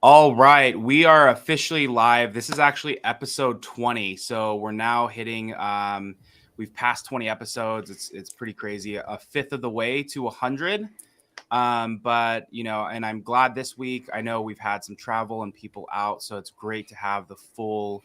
All right, we are officially live. This is actually episode 20. So we're now hitting we've passed 20 episodes. It's pretty crazy. A fifth of the way to 100. But and I'm glad this week. I know we've had some travel and people out, so it's great to have the full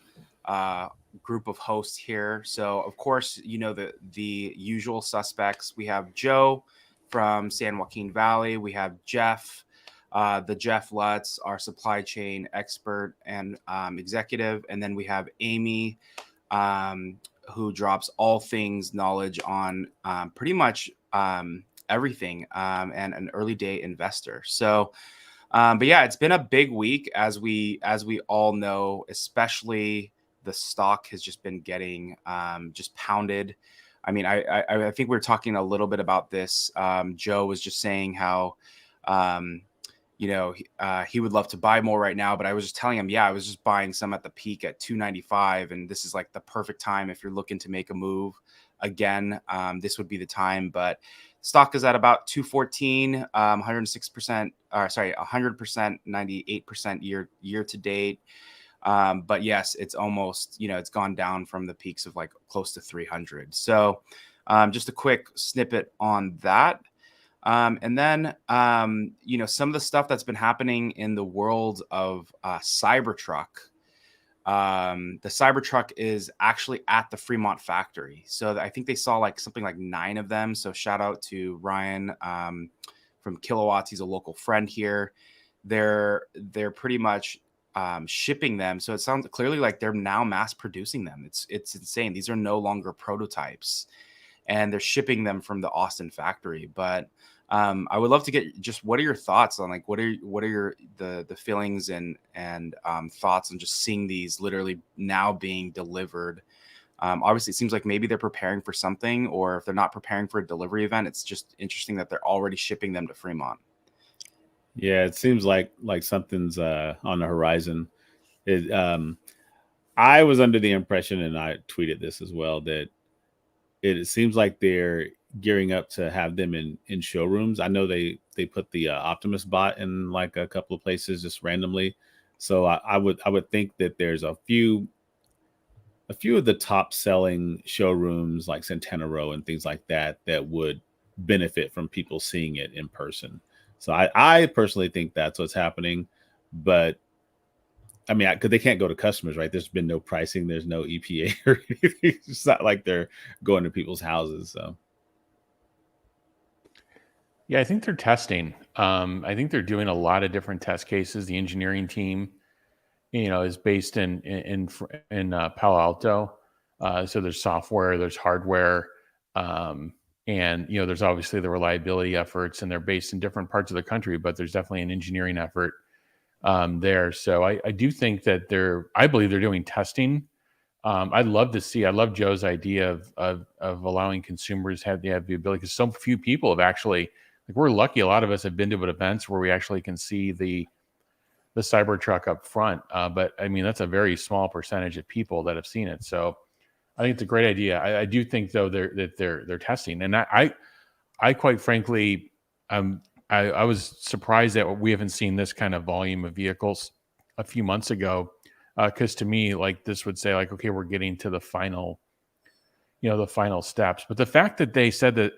group of hosts here. So of course, the usual suspects. We have Joe from San Joaquin Valley. We have Jeff, the Jeff Lutz, our supply chain expert and executive, and then we have Amy, who drops all things knowledge on pretty much everything, and an early day investor. So, but yeah, it's been a big week, as we all know. Especially the stock has just been getting just pounded. I mean, I think we were talking a little bit about this. Joe was just saying how he would love to buy more right now, but I was just telling him, I was just buying some at the peak at 295, and this is like the perfect time if you're looking to make a move again. This would be the time, but stock is at about 214, 106%, 100%, 98% year to date. But yes, it's almost, it's gone down from the peaks of like close to 300. So just a quick snippet on that. And then, some of the stuff that's been happening in the world of Cybertruck. The Cybertruck is actually at the Fremont factory. So I think they saw like something like 9 of them. So shout out to Ryan from Kilowatts. He's a local friend here. They're pretty much shipping them. So it sounds clearly like they're now mass producing them. It's insane. These are no longer prototypes, and they're shipping them from the Austin factory. But I would love to get just what are your thoughts on like what are your the feelings and thoughts on just seeing these literally now being delivered. Obviously, it seems like maybe they're preparing for something, or if they're not preparing for a delivery event, it's just interesting that they're already shipping them to Fremont. Yeah, it seems like something's on the horizon. I was under the impression, and I tweeted this as well, that it seems like they're gearing up to have them in showrooms. I know they put the Optimus bot in like a couple of places just randomly. So I would think that there's a few of the top selling showrooms like Santana Row and things like that would benefit from people seeing it in person. So I personally think that's what's happening. But I mean, because they can't go to customers, right? There's been no pricing. There's no EPA or anything. It's not like they're going to people's houses. So, yeah, I think they're testing. I think they're doing a lot of different test cases. The engineering team, is based in Palo Alto. So there's software, there's hardware, and there's obviously the reliability efforts, and they're based in different parts of the country. But there's definitely an engineering effort there. So I do think that I believe they're doing testing. I'd love to see. I love Joe's idea of allowing consumers have the ability, because so few people have actually. Like, we're lucky. A lot of us have been to events where we actually can see the Cybertruck up front. But I mean, that's a very small percentage of people that have seen it. So I think it's a great idea. I do think though they're testing, and I quite frankly, I was surprised that we haven't seen this kind of volume of vehicles a few months ago. Because to me, like, this would say like, okay, we're getting to the final steps. But the fact that they said that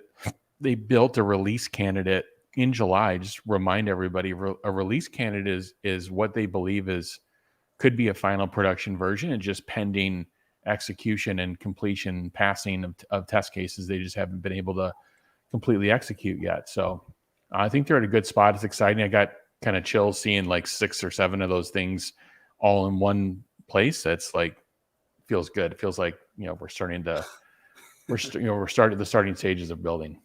they built a release candidate in July, just remind everybody, a release candidate is what they believe could be a final production version, and just pending execution and completion, passing of test cases. They just haven't been able to completely execute yet. So I think they're at a good spot. It's exciting. I got kind of chills seeing like 6 or 7 of those things all in one place. That's like, feels good. It feels like, we're starting the starting stages of building.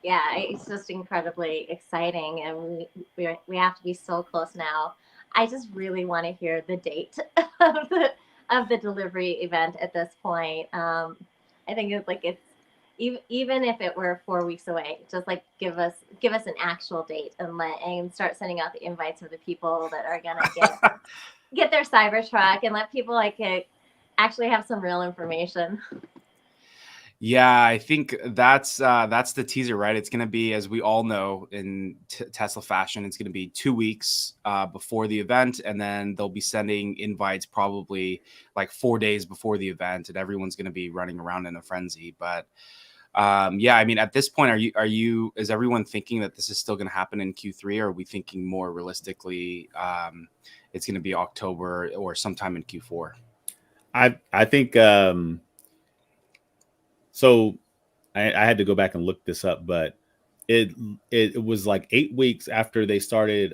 Yeah, it's just incredibly exciting, and we have to be so close now. I just really want to hear the date of the delivery event at this point. I think it's even if it were 4 weeks away, just like give us an actual date and start sending out the invites of the people that are gonna get their Cybertruck, and let people actually have some real information. Yeah, I think that's the teaser, right? It's going to be, as we all know, in Tesla fashion, it's going to be 2 weeks before the event, and then they'll be sending invites probably like 4 days before the event, and everyone's going to be running around in a frenzy. But yeah, I mean, at this point, is everyone thinking that this is still going to happen in Q3, or are we thinking more realistically it's going to be October or sometime in Q4? I think so. I had to go back and look this up, but it was like 8 weeks after they started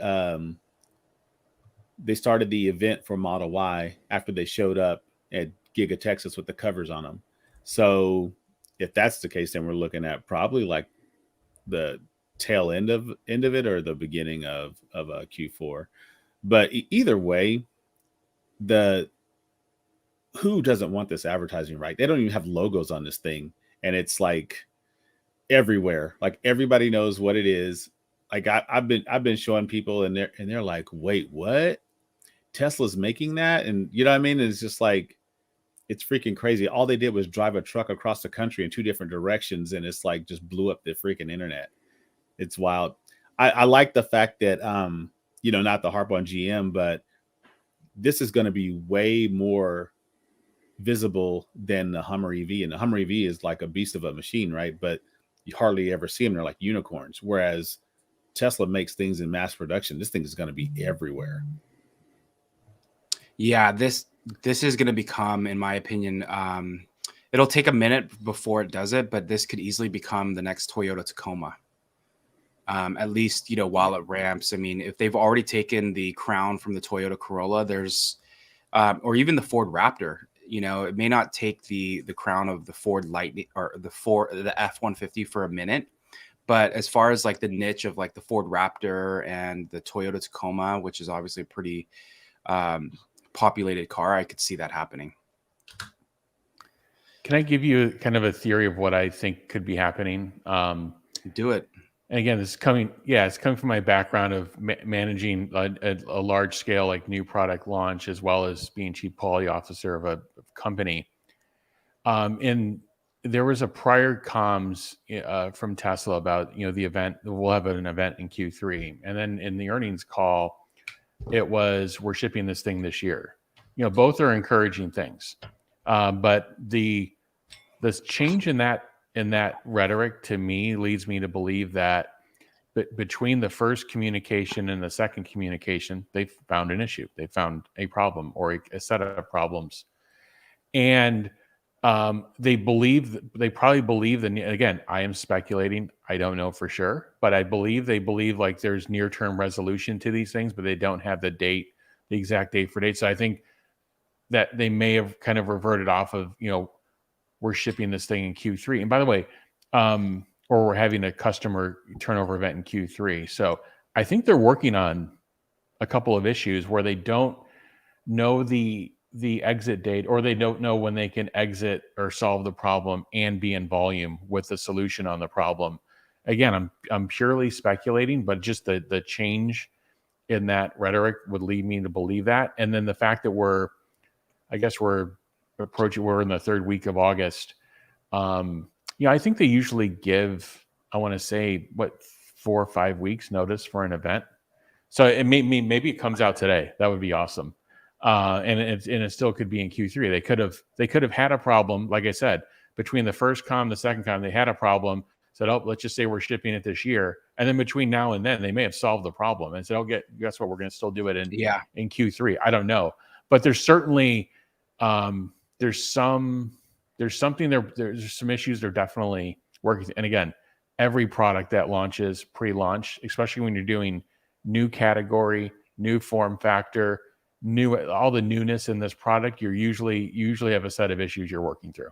the event for Model Y, after they showed up at Giga Texas with the covers on them. So if that's the case, then we're looking at probably like the tail end of it, or the beginning of a Q4. But either way, who doesn't want this advertising, right? They don't even have logos on this thing, and it's like everywhere. Like everybody knows what it is. Like I've been showing people, and they're like, wait, what? Tesla's making that? And you know what I mean? And it's just like, it's freaking crazy. All they did was drive a truck across the country in 2 different directions, and it's like just blew up the freaking internet. It's wild. I like the fact that not to harp on GM, but this is going to be way more visible than the Hummer EV. And the Hummer EV is like a beast of a machine, right? But you hardly ever see them. They're like unicorns. Whereas Tesla makes things in mass production. This thing is going to be everywhere. Yeah, this is going to become, in my opinion, it'll take a minute before it does it, but this could easily become the next Toyota Tacoma. At least, while it ramps. I mean, if they've already taken the crown from the Toyota Corolla, there's, or even the Ford Raptor, it may not take the crown of the Ford Lightning or the F-150 for a minute. But as far as like the niche of like the Ford Raptor and the Toyota Tacoma, which is obviously a pretty populated car, I could see that happening. Can I give you kind of a theory of what I think could be happening? Do it. And again, it's coming from my background of managing a large scale like new product launch, as well as being chief quality officer of a company. And there was a prior comms from Tesla about the event. We'll have an event in Q3, and then in the earnings call, it was, we're shipping this thing this year. Both are encouraging things, but this change in that rhetoric to me leads me to believe that between the first communication and the second communication, they found an issue. They found a problem or a set of problems, and they probably believe. And again, I am speculating. I don't know for sure, but they believe like there's near-term resolution to these things, but they don't have the exact date for date. So I think that they may have kind of reverted off of, we're shipping this thing in Q3. And by the way, or we're having a customer turnover event in Q3. So I think they're working on a couple of issues where they don't know the exit date, or they don't know when they can exit or solve the problem and be in volume with the solution on the problem. Again, I'm purely speculating, but just the change in that rhetoric would lead me to believe that. And then the fact that we're in the third week of August. I think they usually give, I want to say, 4 or 5 weeks notice for an event. So it maybe it comes out today. That would be awesome. And it still could be in Q3. They could have had a problem, like I said, between the first com, the second com, they had a problem. Said, oh, let's just say we're shipping it this year, and then between now and then, they may have solved the problem and said, oh, guess what? We're going to still do it in Q3. I don't know, but there's certainly there's something there. There's some issues they're definitely working. And again, every product that launches pre-launch, especially when you're doing new category, new form factor, all the newness in this product, you usually have a set of issues you're working through.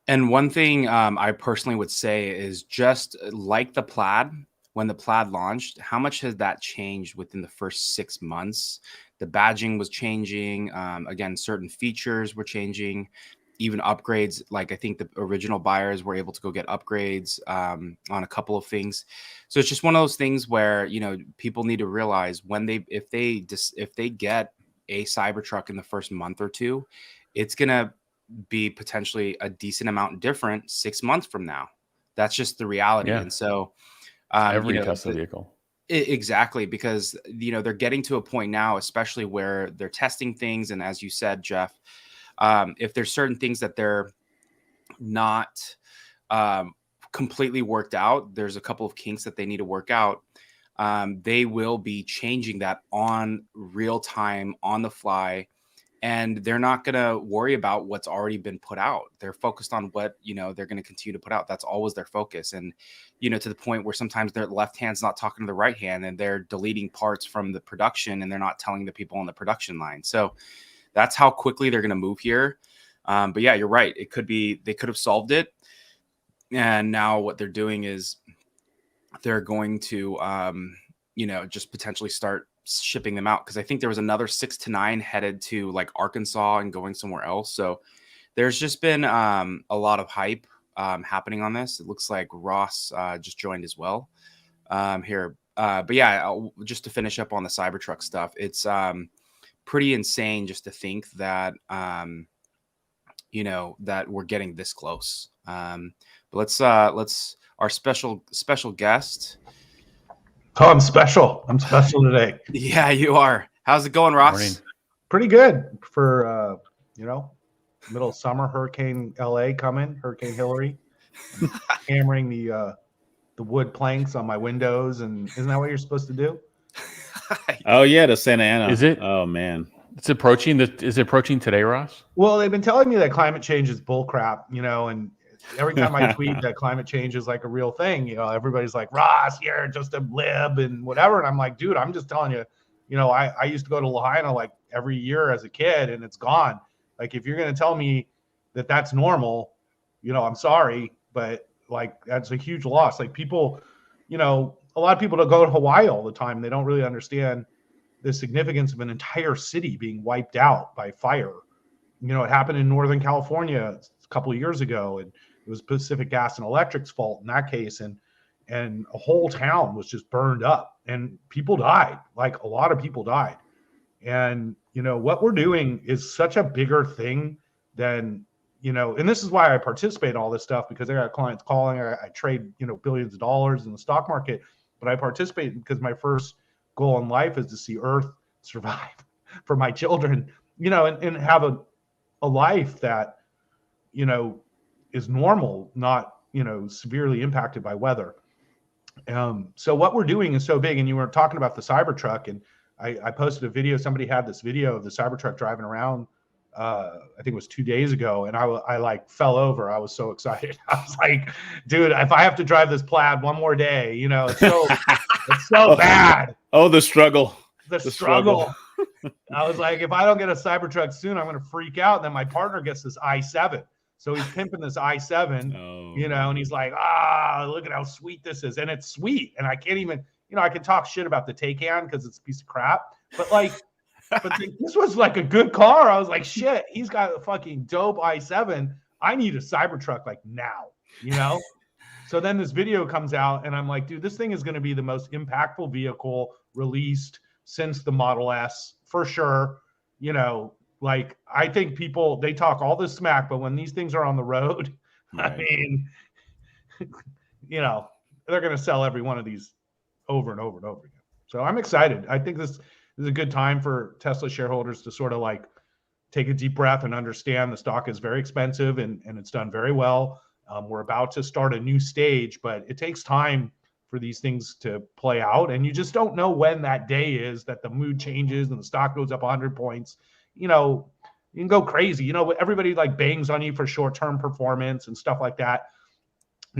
And one thing I personally would say is, just like the Plaid, when the Plaid launched, how much has that changed within the first 6 months? The badging was changing. Again, certain features were changing, even upgrades. Like I think the original buyers were able to go get upgrades on a couple of things. So it's just one of those things where, people need to realize if they get a Cybertruck in the first month or two, it's going to be potentially a decent amount different 6 months from now. That's just the reality. Yeah. And so, Every Tesla vehicle. Exactly, because they're getting to a point now, especially where they're testing things, and as you said, Jeff, if there's certain things that they're not completely worked out, there's a couple of kinks that they need to work out. They will be changing that on real time, on the fly, and they're not going to worry about what's already been put out. They're focused on what, they're going to continue to put out. That's always their focus. And, to the point where sometimes their left hand's not talking to the right hand, and they're deleting parts from the production, and they're not telling the people on the production line. So that's how quickly they're going to move here. But yeah, you're right. It could be, they could have solved it. And now what they're doing is they're going to, just potentially start shipping them out, because I think there was another 6 to 9 headed to like Arkansas and going somewhere else. So there's just been a lot of hype happening on this. It looks like Ross just joined as well here. But yeah, just to finish up on the Cybertruck stuff, it's pretty insane just to think that that we're getting this close. But let's our special guest. Oh, I'm special. I'm special today. Yeah, you are. How's it going, Ross? Morning. Pretty good for middle of summer. Hurricane LA coming. Hurricane Hillary. Hammering the wood planks on my windows, and isn't that what you're supposed to do? Oh yeah, to Santa Ana. Is it? Oh man, It's approaching. Is it approaching today, Ross? Well, they've been telling me that climate change is bullcrap, and every time I tweet that climate change is like a real thing, everybody's like, Ross, you're just a lib and whatever. And I'm like, dude, I'm just telling you, I used to go to Lahaina like every year as a kid, and it's gone. Like, if you're going to tell me that that's normal, I'm sorry, but like, that's a huge loss. Like, people, a lot of people don't go to Hawaii all the time. They don't really understand the significance of an entire city being wiped out by fire. It happened in Northern California a couple of years ago, and it was Pacific Gas and Electric's fault in that case. And a whole town was just burned up, and people died. Like, a lot of people died. And, what we're doing is such a bigger thing than, and this is why I participate in all this stuff, because I got clients calling, I trade, billions of dollars in the stock market, but I participate because my first goal in life is to see Earth survive for my children, and have a life that, is normal, not, severely impacted by weather. So what we're doing is so big. And you were talking about the Cybertruck, and I posted a video. Somebody had this video of the Cybertruck driving around. I think it was 2 days ago, and I like fell over. I was so excited. I was like, dude, if I have to drive this Plaid one more day, it's so it's so bad. Oh, the struggle. The struggle. I was like, if I don't get a Cybertruck soon, I'm going to freak out. And then my partner gets this i7. So he's pimping this i7, and he's like, look at how sweet this is. And it's sweet. And I can't even, I can talk shit about the Taycan because it's a piece of crap. But like, this was like a good car. I was like, shit, he's got a fucking dope i7. I need a Cybertruck like now, So then this video comes out, and I'm like, dude, this thing is going to be the most impactful vehicle released since the Model S for sure. Like, I think people, they talk all this smack, but when these things are on the road, right. I mean, they're going to sell every one of these over and over and over again. So I'm excited. I think this is a good time for Tesla shareholders to sort of like take a deep breath and understand the stock is very expensive, and it's done very well. We're about to start a new stage, but it takes time for these things to play out. And you just don't know when that day is that the mood changes and the stock goes up 100 points. You can go crazy. Everybody like bangs on you for short-term performance and stuff like that.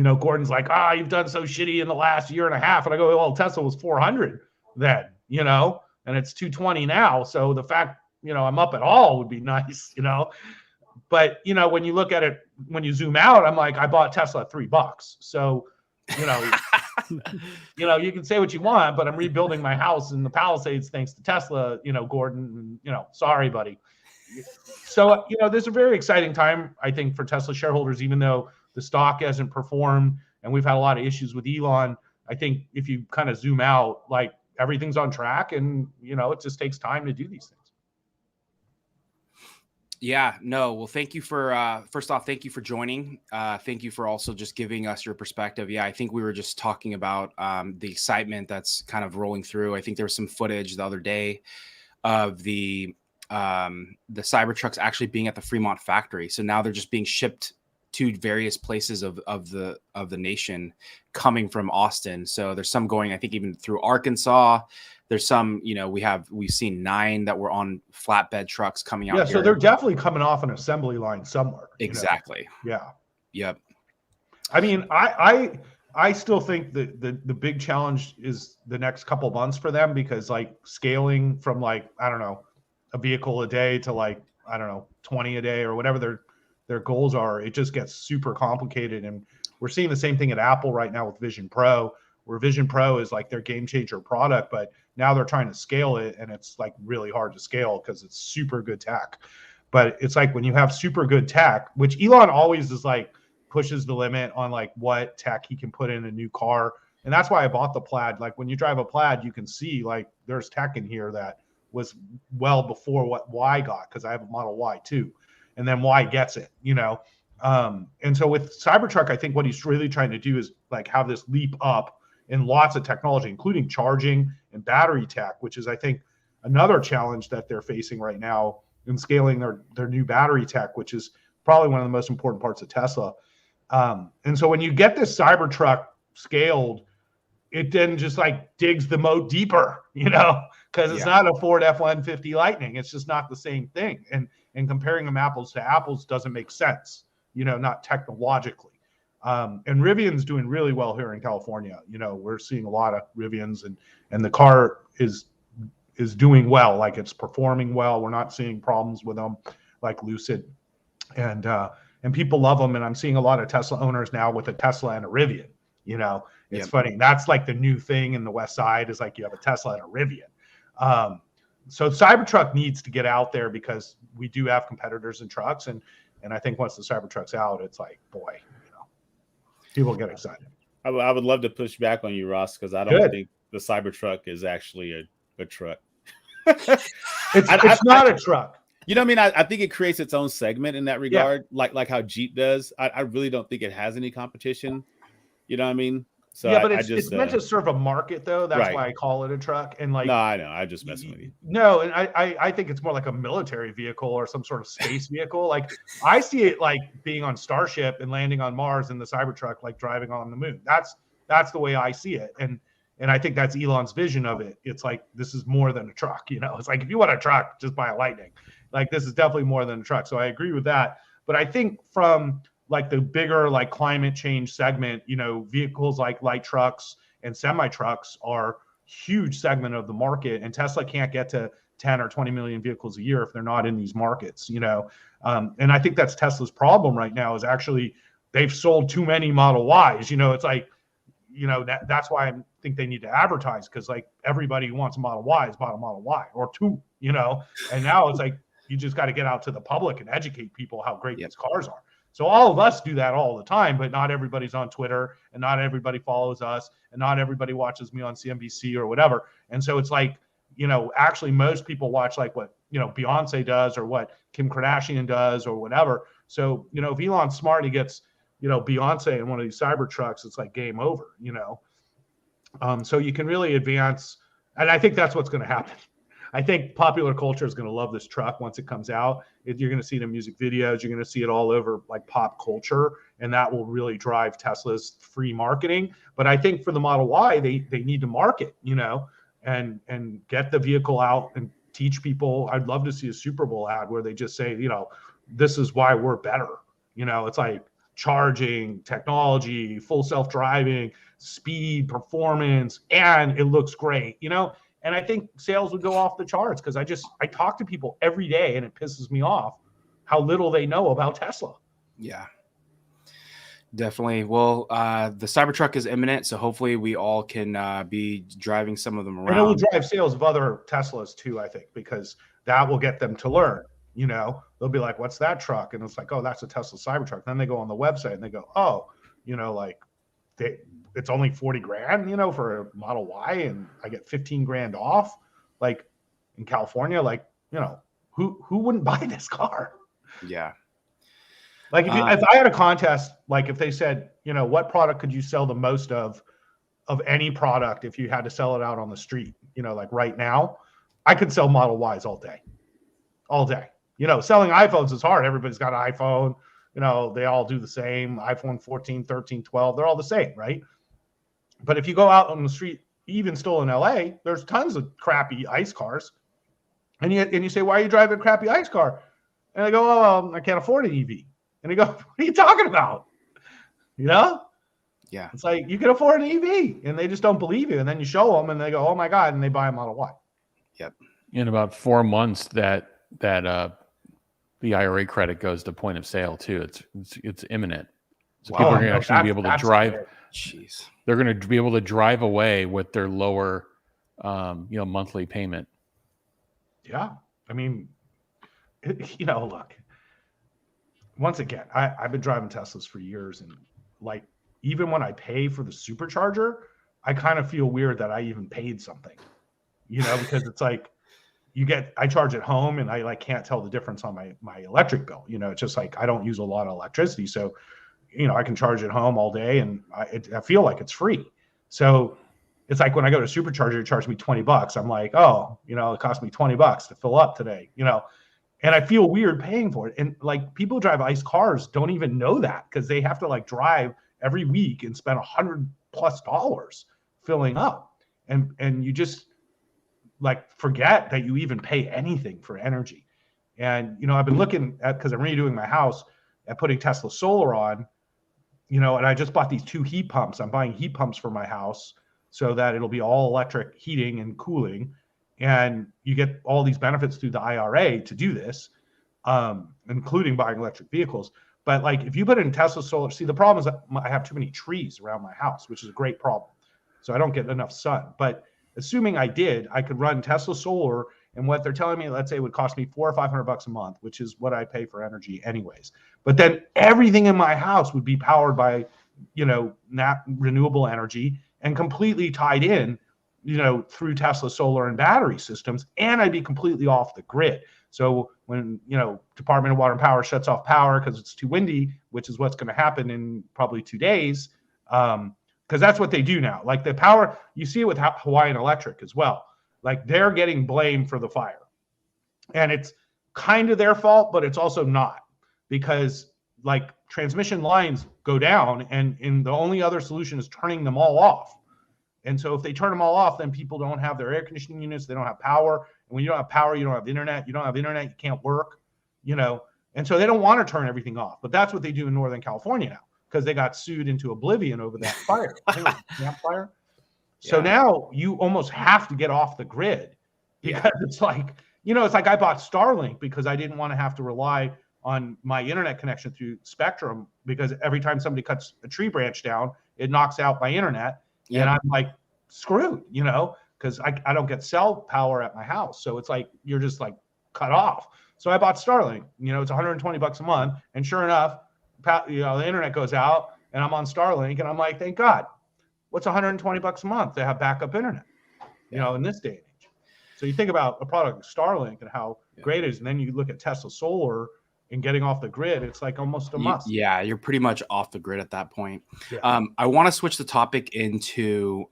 Gordon's like, you've done so shitty in the last year and a half. And I go, well, Tesla was 400 then, and it's 220 now. So the fact, I'm up at all would be nice, But, when you look at it, when you zoom out, I'm like, I bought Tesla at $3. So, you can say what you want, but I'm rebuilding my house in the Palisades thanks to Tesla, Gordon, sorry, buddy. So, there's a very exciting time, I think, for Tesla shareholders, even though the stock hasn't performed and we've had a lot of issues with Elon. I think if you kind of zoom out, like, everything's on track, and, it just takes time to do these things. Yeah, no. Well, thank you for first off, thank you for joining. Thank you for also just giving us your perspective. Yeah, I think we were just talking about the excitement that's kind of rolling through. I think there was some footage the other day of the Cybertrucks actually being at the Fremont factory. So now they're just being shipped to various places of the nation coming from Austin. So there's some going, I think, even through Arkansas. There's some, we've seen 9 that were on flatbed trucks coming out. Yeah, here. so they're definitely coming off an assembly line somewhere. Exactly. Yeah. Yep. I mean, I still think that the big challenge is the next couple months for them, because like scaling from like, I don't know, a vehicle a day to like, I don't know, 20 a day or whatever their goals are, it just gets super complicated. And we're seeing the same thing at Apple right now with Vision Pro, where Vision Pro is like their game changer product, but now they're trying to scale it, and it's like really hard to scale because it's super good tech. But it's like when you have super good tech, which Elon always is like pushes the limit on like what tech he can put in a new car. And that's why I bought the Plaid. Like when you drive a Plaid, you can see like there's tech in here that was well before what Y got, because I have a Model Y too. And then Y gets it, and so with Cybertruck, I think what he's really trying to do is like have this leap up in lots of technology, including charging and battery tech, which is, I think, another challenge that they're facing right now in scaling their new battery tech, which is probably one of the most important parts of Tesla. And so when you get this Cybertruck scaled, it then just like digs the moat deeper, because it's not a Ford F-150 Lightning. It's just not the same thing. And comparing them apples to apples doesn't make sense, not technologically. And Rivian's doing really well here in California. We're seeing a lot of Rivians, and the car is doing well. Like it's performing well. We're not seeing problems with them like Lucid, and people love them. And I'm seeing a lot of Tesla owners now with a Tesla and a Rivian. It's funny. That's like the new thing in the West Side, is like you have a Tesla and a Rivian. So Cybertruck needs to get out there, because we do have competitors in trucks, and I think once the Cybertruck's out, it's like, boy, people get excited. I would love to push back on you, Ross, because I don't think the Cybertruck is actually a truck. It's not a truck. You know what I mean? I think it creates its own segment in that regard, like how Jeep does. I really don't think it has any competition. You know what I mean? So yeah, but it's meant to serve a market, though. That's why I call it a truck. And like, no, I know, I just messing with you. No, and I think it's more like a military vehicle or some sort of space vehicle. Like I see it like being on Starship and landing on Mars, and the Cybertruck like driving on the moon. That's the way I see it, and I think that's Elon's vision of it. It's like, this is more than a truck. It's like, if you want a truck, just buy a Lightning. Like this is definitely more than a truck. So I agree with that. But I think from like the bigger like climate change segment, vehicles like light trucks and semi trucks are huge segment of the market, and Tesla can't get to 10 or 20 million vehicles a year if they're not in these markets. And I think that's Tesla's problem right now, is actually they've sold too many Model Ys. It's like, that's why I think they need to advertise, because like everybody who wants a Model Y has bought a Model Y or 2, and now it's like you just got to get out to the public and educate people how great these cars are. So all of us do that all the time, but not everybody's on Twitter, and not everybody follows us, and not everybody watches me on CNBC or whatever. And so it's like, actually most people watch like what, Beyonce does, or what Kim Kardashian does, or whatever. So, if Elon's smart, he gets, Beyonce in one of these Cybertrucks, it's like game over, so you can really advance. And I think that's what's going to happen. I think popular culture is going to love this truck once it comes out. You're going to see it in music videos. You're going to see it all over like pop culture, and that will really drive Tesla's free marketing. But I think for the Model Y, they need to market, and get the vehicle out and teach people. I'd love to see a Super Bowl ad where they just say, this is why we're better. It's like charging, technology, full self-driving, speed, performance, and it looks great, And I think sales would go off the charts, because I talk to people every day, and it pisses me off how little they know about Tesla. Yeah, definitely. Well, the Cybertruck is imminent, so hopefully we all can be driving some of them around. And it will drive sales of other Teslas too, I think, because that will get them to learn. They'll be like, what's that truck? And it's like, oh, that's a Tesla Cybertruck. Then they go on the website and they go, oh, like it's only 40 grand, for a Model Y, and I get 15 grand off. Like in California, like, who wouldn't buy this car? Yeah. Like if I had a contest, like if they said, what product could you sell the most of any product if you had to sell it out on the street, like right now, I could sell Model Ys all day. Selling iPhones is hard. Everybody's got an iPhone, they all do the same. iPhone 14, 13, 12, they're all the same, right? But if you go out on the street, even still in LA, there's tons of crappy ICE cars. And you say, why are you driving a crappy ICE car? And I go, oh, I can't afford an EV. And they go, what are you talking about? Yeah. It's like, you can afford an EV, and they just don't believe you. And then you show them and they go, oh my God. And they buy a Model Y. Yep. In about 4 months that the IRA credit goes to point of sale too. It's imminent. So people are going to actually be able to drive. Jeez. They're going to be able to drive away with their lower, monthly payment. Yeah. I mean, look, once again, I've been driving Teslas for years, and like, even when I pay for the supercharger, I kind of feel weird that I even paid something, because it's like, I charge at home and I like can't tell the difference on my electric bill. It's just like, I don't use a lot of electricity. So, I can charge at home all day and I feel like it's free. So it's like when I go to supercharger, it charges me $20. I'm like, oh, it cost me $20 to fill up today, and I feel weird paying for it. And like, people drive ICE cars don't even know that, because they have to like drive every week and spend $100+ filling up. And you just like forget that you even pay anything for energy. And, I've been looking at, because I'm redoing my house, at putting Tesla solar on, and I just bought these 2 heat pumps. I'm buying heat pumps for my house so that it'll be all electric heating and cooling. And you get all these benefits through the IRA to do this, including buying electric vehicles. But like, if you put in Tesla solar, see, the problem is that I have too many trees around my house, which is a great problem. So I don't get enough sun. But assuming I did, I could run Tesla solar, and what they're telling me, let's say, it would cost me $400 or $500 a month, which is what I pay for energy anyways. But then everything in my house would be powered by, renewable energy and completely tied in, through Tesla solar and battery systems, and I'd be completely off the grid. So when, Department of Water and Power shuts off power because it's too windy, which is what's going to happen in probably 2 days, because that's what they do now. Like the power, you see it with Hawaiian Electric as well. Like, they're getting blamed for the fire. And it's kind of their fault, but it's also not, because like transmission lines go down, and the only other solution is turning them all off. And so if they turn them all off, then people don't have their air conditioning units. They don't have power. And when you don't have power, you don't have internet. You don't have internet, you can't work, And so they don't want to turn everything off. But that's what they do in Northern California now, because they got sued into oblivion over that fire. Fire. So now you almost have to get off the grid, because it's like, it's like I bought Starlink because I didn't want to have to rely on my internet connection through Spectrum, because every time somebody cuts a tree branch down, it knocks out my internet. Yep. And I'm like screwed, because I don't get cell power at my house. So it's like, you're just like cut off. So I bought Starlink, it's $120 a month. And sure enough, the internet goes out and I'm on Starlink, and I'm like, thank God. What's $120 a month to have backup internet, in this day and age? So you think about a product like Starlink and how great it is. And then you look at Tesla solar and getting off the grid, it's like almost a must. Yeah, you're pretty much off the grid at that point. Yeah. I want to switch the topic into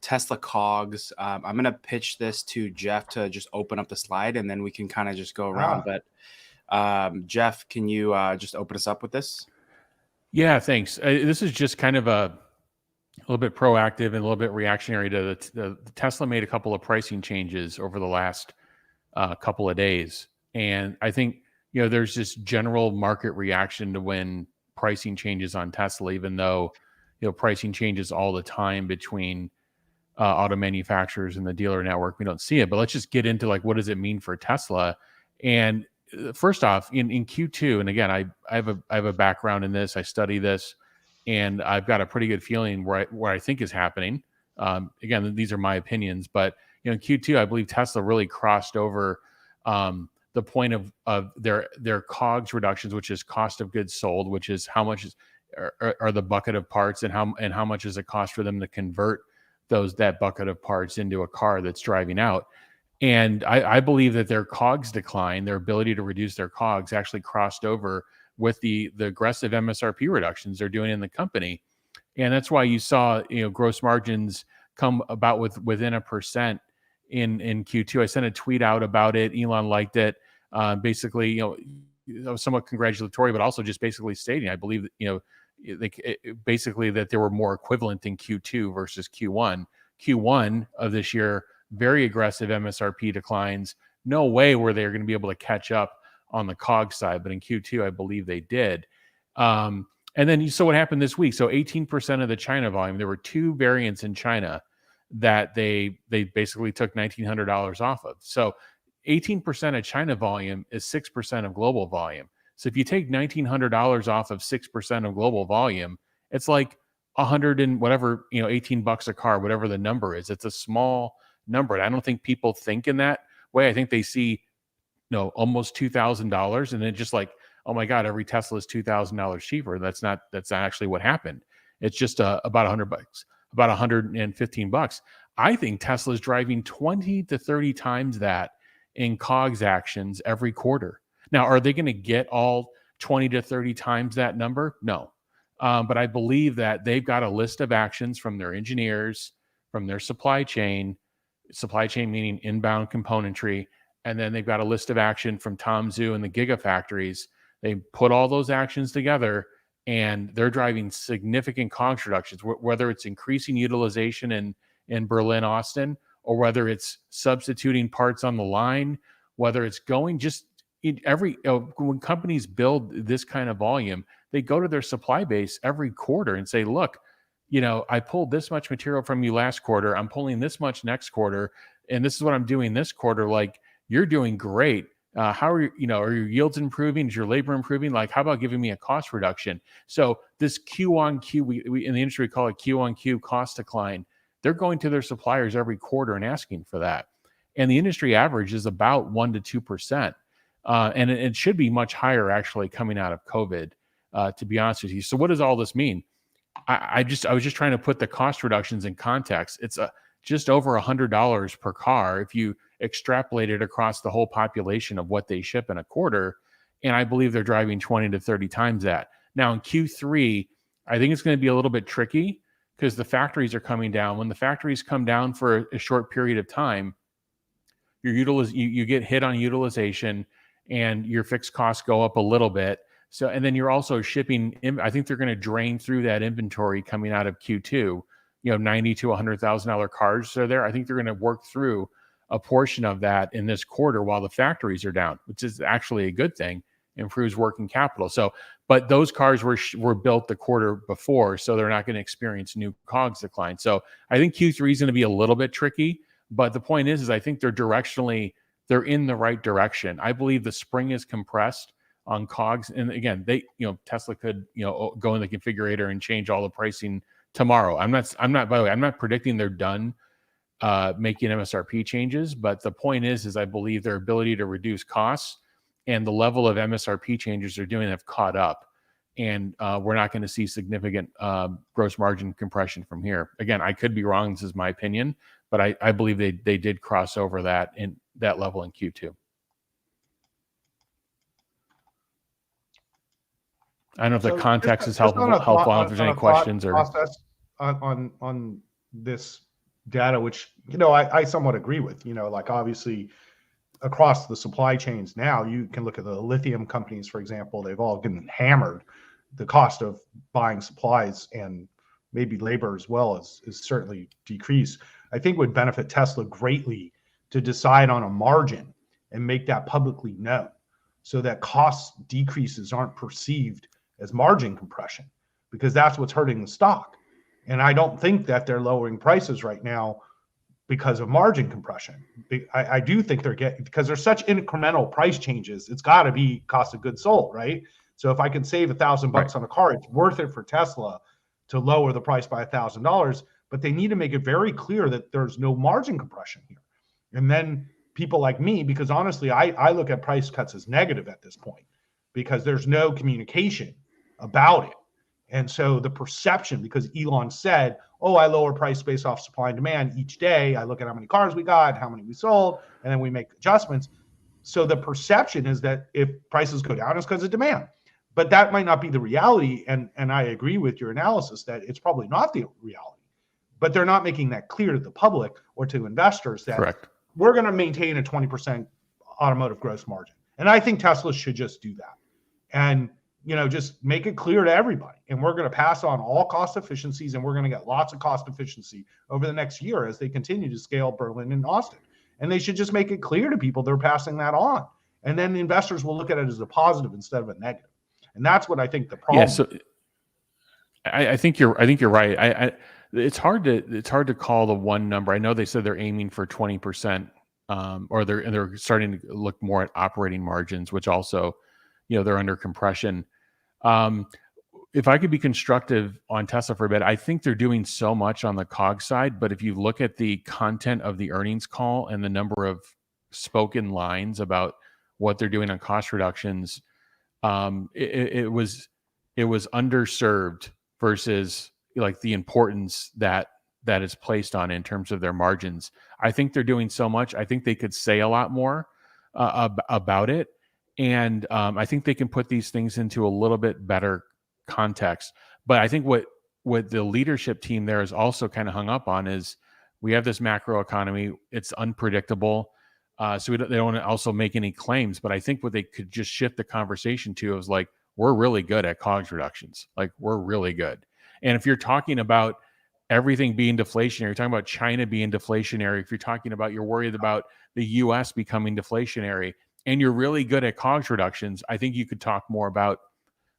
Tesla COGS. I'm going to pitch this to Jeff to just open up the slide, and then we can kind of just go around. But Jeff, can you just open us up with this? Yeah, thanks. This is just kind of a little bit proactive and a little bit reactionary to the Tesla made a couple of pricing changes over the last couple of days. And I think, there's just general market reaction to when pricing changes on Tesla, even though, pricing changes all the time between auto manufacturers and the dealer network. We don't see it, but let's just get into like, what does it mean for Tesla? And first off, in Q2, and again, I have a background in this, I study this, and I've got a pretty good feeling where I think is happening. Again, these are my opinions, but in Q2, I believe Tesla really crossed over the point of their COGS reductions, which is cost of goods sold, which is how much are the bucket of parts, and how much does it cost for them to convert that bucket of parts into a car that's driving out. And I believe that their COGS decline, their ability to reduce their COGS, actually crossed over with the aggressive MSRP reductions they're doing in the company. And that's why you saw, gross margins come about within 1% in Q2. I sent a tweet out about it. Elon liked it. Basically, it was somewhat congratulatory, but also just basically stating, I believe that, basically that they were more equivalent in Q2 versus Q1. Q1 of this year, very aggressive MSRP declines. No way were they going to be able to catch up on the COGS side, but in Q2, I believe they did. And then you saw what happened this week. So 18% of the China volume, there were 2 variants in China that they basically took $1,900 off of. So 18% of China volume is 6% of global volume. So if you take $1,900 off of 6% of global volume, it's like 100 and whatever, $18 a car, whatever the number is. It's a small number. And I don't think people think in that way. I think they see, almost $2,000 and then just like, oh my God, every Tesla is $2,000 cheaper. That's not actually what happened. It's just about $100, about $115. I think Tesla's driving 20 to 30 times that in COGS actions every quarter. Now, are they going to get all 20 to 30 times that number? No. But I believe that they've got a list of actions from their engineers, from their supply chain meaning inbound componentry, and then they've got a list of action from Tom Zhu and the Gigafactories. They put all those actions together, and they're driving significant COGS reductions, whether it's increasing utilization in Berlin, Austin, or whether it's substituting parts on the line, whether it's going just when companies build this kind of volume, they go to their supply base every quarter and say, look, I pulled this much material from you last quarter. I'm pulling this much next quarter. And this is what I'm doing this quarter. Like, you're doing great. How are are your yields improving? Is your labor improving? Like, how about giving me a cost reduction? So this Q on Q, we in the industry call it Q on Q cost decline. They're going to their suppliers every quarter and asking for that. And the industry average is about 1% to 2%. And it should be much higher actually coming out of COVID, to be honest with you. So what does all this mean? I was just trying to put the cost reductions in context. It's just over $100 per car if you extrapolate it across the whole population of what they ship in a quarter. And I believe they're driving 20 to 30 times that. Now in Q3, I think it's going to be a little bit tricky because the factories are coming down. When the factories come down for a short period of time, you get hit on utilization and your fixed costs go up a little bit. So, and then you're also shipping. I think they're going to drain through that inventory coming out of Q2. $90,000 to $100,000 cars are there. I think they're going to work through a portion of that in this quarter while the factories are down, which is actually a good thing. Improves working capital. So, but those cars were built the quarter before, so they're not going to experience new COGS decline. So, I think Q3 is going to be a little bit tricky. But the point is I think they're in the right direction. I believe the spring is compressed on COGS. And again, Tesla could, go in the configurator and change all the pricing tomorrow. I'm not, by the way, I'm not predicting they're done making MSRP changes, but the point is I believe their ability to reduce costs and the level of MSRP changes they're doing have caught up. And we're not going to see significant gross margin compression from here. Again, I could be wrong. This is my opinion, but I believe they did cross over that in that level in Q2. I don't know if the context is helpful. If there's any questions or on this data, which I somewhat agree with. Like obviously across the supply chains now, you can look at the lithium companies, for example. They've all been hammered. The cost of buying supplies and maybe labor as well is certainly decreased. I think would benefit Tesla greatly to decide on a margin and make that publicly known so that cost decreases aren't perceived as margin compression, because that's what's hurting the stock. And I don't think that they're lowering prices right now because of margin compression. I do think because there's such incremental price changes, it's got to be cost of goods sold, right? So if I can save $1,000 on a car, it's worth it for Tesla to lower the price by $1,000. But they need to make it very clear that there's no margin compression here. And then people like me, because honestly, I look at price cuts as negative at this point because there's no communication about it. And so the perception, because Elon said oh, I lower price based off supply and demand each day. I look at how many cars we got, how many we sold, and then we make adjustments. So the perception is that if prices go down, it's because of demand. But that might not be the reality. And I agree with your analysis that it's probably not the reality. But they're not making that clear to the public or to investors that Correct. we're going to maintain a 20% automotive gross margin. And I think Tesla should just do that. And, just make it clear to everybody. And we're going to pass on all cost efficiencies, and we're going to get lots of cost efficiency over the next year as they continue to scale Berlin and Austin. And they should just make it clear to people they're passing that on. And then the investors will look at it as a positive instead of a negative. And that's what I think the problem is. So I think you're right. It's hard to call the one number. I know they said they're aiming for 20%, or they're starting to look more at operating margins, which also, they're under compression. If I could be constructive on Tesla for a bit, I think they're doing so much on the COGS side, but if you look at the content of the earnings call and the number of spoken lines about what they're doing on cost reductions, it was underserved versus like the importance that is placed on in terms of their margins. I think they're doing so much. I think they could say a lot more about it. And I think they can put these things into a little bit better context. But I think what the leadership team there is also kind of hung up on is we have this macro economy. It's unpredictable. So they don't want to also make any claims. But I think what they could just shift the conversation to is like, we're really good at COGS reductions. Like, we're really good. And if you're talking about everything being deflationary, you're talking about China being deflationary, if you're talking about you're worried about the US becoming deflationary, and you're really good at COGS reductions, I think you could talk more about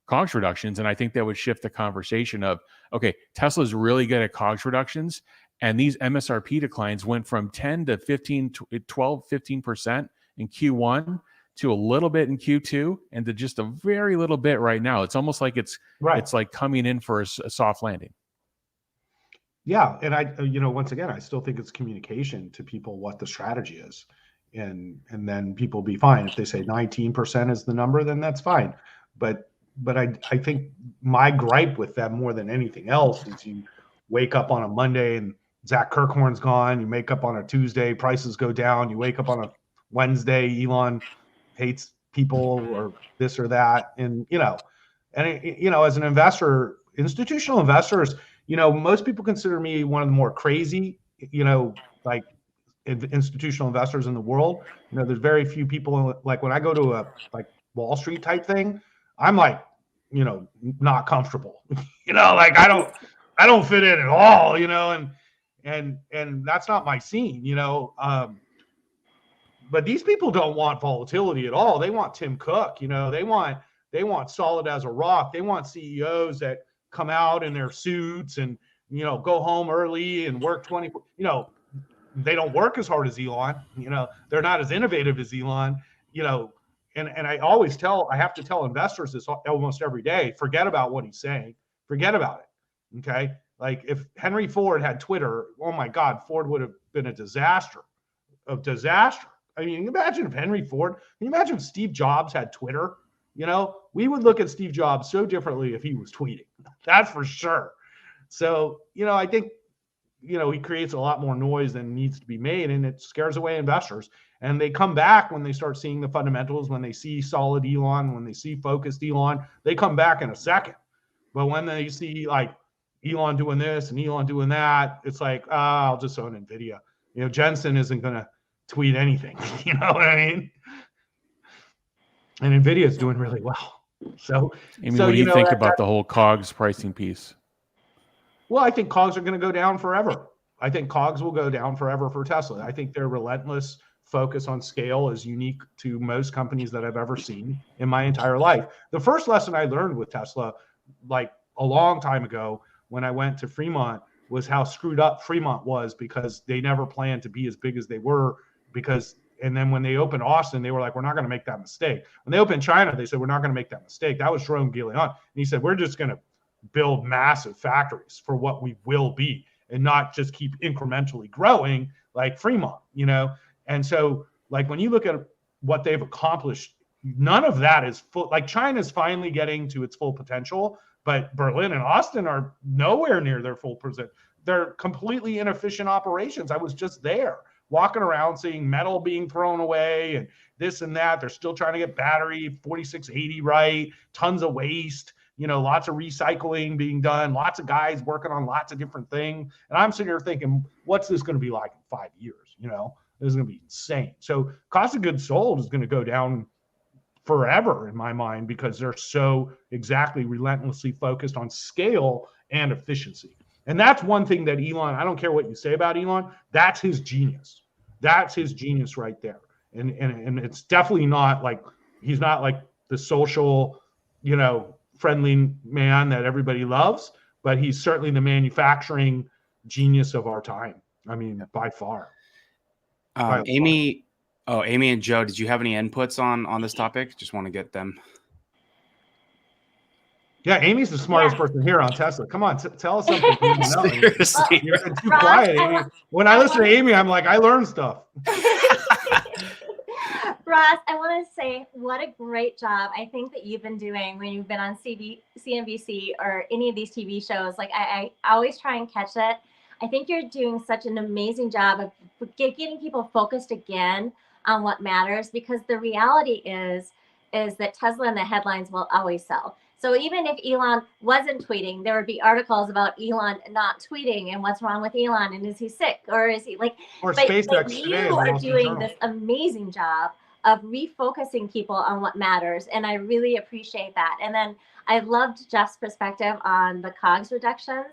COGS reductions. And I think that would shift the conversation of, okay, Tesla's really good at COGS reductions. And these MSRP declines went from 10 to 15, 12, 15% in Q1 to a little bit in Q2 and to just a very little bit right now. It's almost like it's like coming in for a soft landing. Yeah. And I, once again, I still think it's communication to people what the strategy is. And then people will be fine. If they say 19% is the number, then that's fine. But I think my gripe with them more than anything else is you wake up on a Monday and Zach Kirkhorn's gone. You wake up on a Tuesday, prices go down. You wake up on a Wednesday, Elon hates people or this or that. And, as an investor, institutional investors, most people consider me one of the more crazy, like institutional investors in the world. There's very few people, like when I go to a like Wall Street type thing, I'm like, not comfortable, like I don't fit in at all, and that's not my scene, but these people don't want volatility at all. They want Tim Cook, they want solid as a rock. They want CEOs that come out in their suits and, go home early and work 20, they don't work as hard as Elon, they're not as innovative as Elon, and I have to tell investors this almost every day, forget about what he's saying, forget about it. Okay. Like if Henry Ford had Twitter, oh my God, Ford would have been a disaster. I mean, imagine if Henry Ford, can you imagine if Steve Jobs had Twitter? We would look at Steve Jobs so differently if he was tweeting. That's for sure. So, I think, he creates a lot more noise than needs to be made, and it scares away investors. And they come back when they start seeing the fundamentals, when they see solid Elon, when they see focused Elon, they come back in a second. But when they see like Elon doing this and Elon doing that, it's like, I'll just own NVIDIA. Jensen isn't going to tweet anything. You know what I mean? And NVIDIA is doing really well. So, Amy, what do you think about the whole COGS pricing piece? Well, I think COGS are going to go down forever. I think COGS will go down forever for Tesla. I think their relentless focus on scale is unique to most companies that I've ever seen in my entire life. The first lesson I learned with Tesla, like a long time ago when I went to Fremont, was how screwed up Fremont was because they never planned to be as big as they were. And then when they opened Austin, they were like, we're not going to make that mistake. When they opened China, they said, we're not going to make that mistake. That was Jerome Guillion. And he said, we're just going to build massive factories for what we will be and not just keep incrementally growing like Fremont, And so like when you look at what they've accomplished, none of that is full. Like China's finally getting to its full potential, but Berlin and Austin are nowhere near their full they're completely inefficient operations. I was just there walking around seeing metal being thrown away and this and that. They're still trying to get battery 4680 right, tons of waste, lots of recycling being done, lots of guys working on lots of different things. And I'm sitting here thinking, what's this going to be like in 5 years? This is going to be insane. So cost of goods sold is going to go down forever in my mind, because they're so exactly relentlessly focused on scale and efficiency. And that's one thing that Elon, I don't care what you say about Elon, that's his genius. That's his genius right there. And it's definitely not like, he's not like the social, friendly man that everybody loves, but he's certainly the manufacturing genius of our time. I mean, by far. Amy and Joe, did you have any inputs on this topic? Just want to get them. Yeah, Amy's the smartest person here on Tesla. Come on, tell us something. Seriously. You're too quiet, Amy. When I listen to Amy, I'm like, I learn stuff. Ross, I want to say what a great job I think that you've been doing when you've been on CNBC or any of these TV shows. Like I always try and catch it. I think you're doing such an amazing job of getting people focused again on what matters, because the reality is that Tesla in the headlines will always sell. So even if Elon wasn't tweeting, there would be articles about Elon not tweeting and what's wrong with Elon and is he sick or is he like, or but SpaceX you today, are doing this amazing job of refocusing people on what matters. And I really appreciate that. And then I loved Jeff's perspective on the COGS reductions.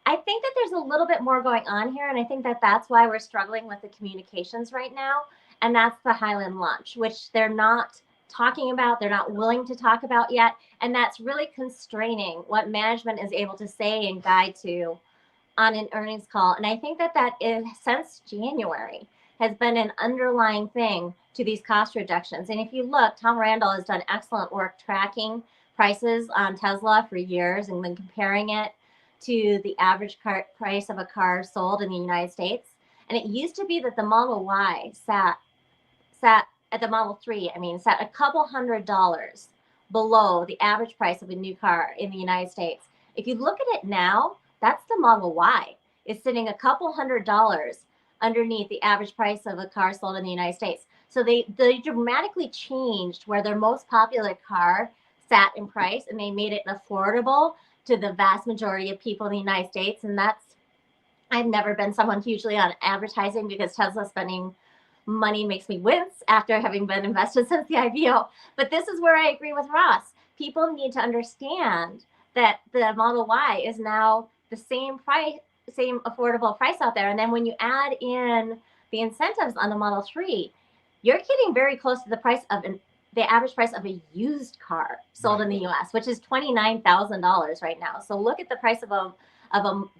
I think that there's a little bit more going on here. And I think that that's why we're struggling with the communications right now. And that's the Highland launch, which they're not talking about, they're not willing to talk about yet. And that's really constraining what management is able to say and guide to on an earnings call. And I think that is, since January, has been an underlying thing to these cost reductions. And if you look, Tom Randall has done excellent work tracking prices on Tesla for years and then comparing it to the average price of a car sold in the United States. And it used to be that the Model Y sat at the Model 3, sat a couple $100 below the average price of a new car in the United States. If you look at it now, that's the Model Y. It's sitting a couple $100 underneath the average price of a car sold in the United States. So they dramatically changed where their most popular car sat in price, and they made it affordable to the vast majority of people in the United States. And I've never been someone hugely on advertising, because Tesla spending money makes me wince after having been invested since the IPO. But this is where I agree with Ross. People need to understand that the Model Y is now the same price, same affordable price out there. And then when you add in the incentives on the Model 3, you're getting very close to the price of the average price of a used car sold in the US, which is $29,000 right now. So look at the price of a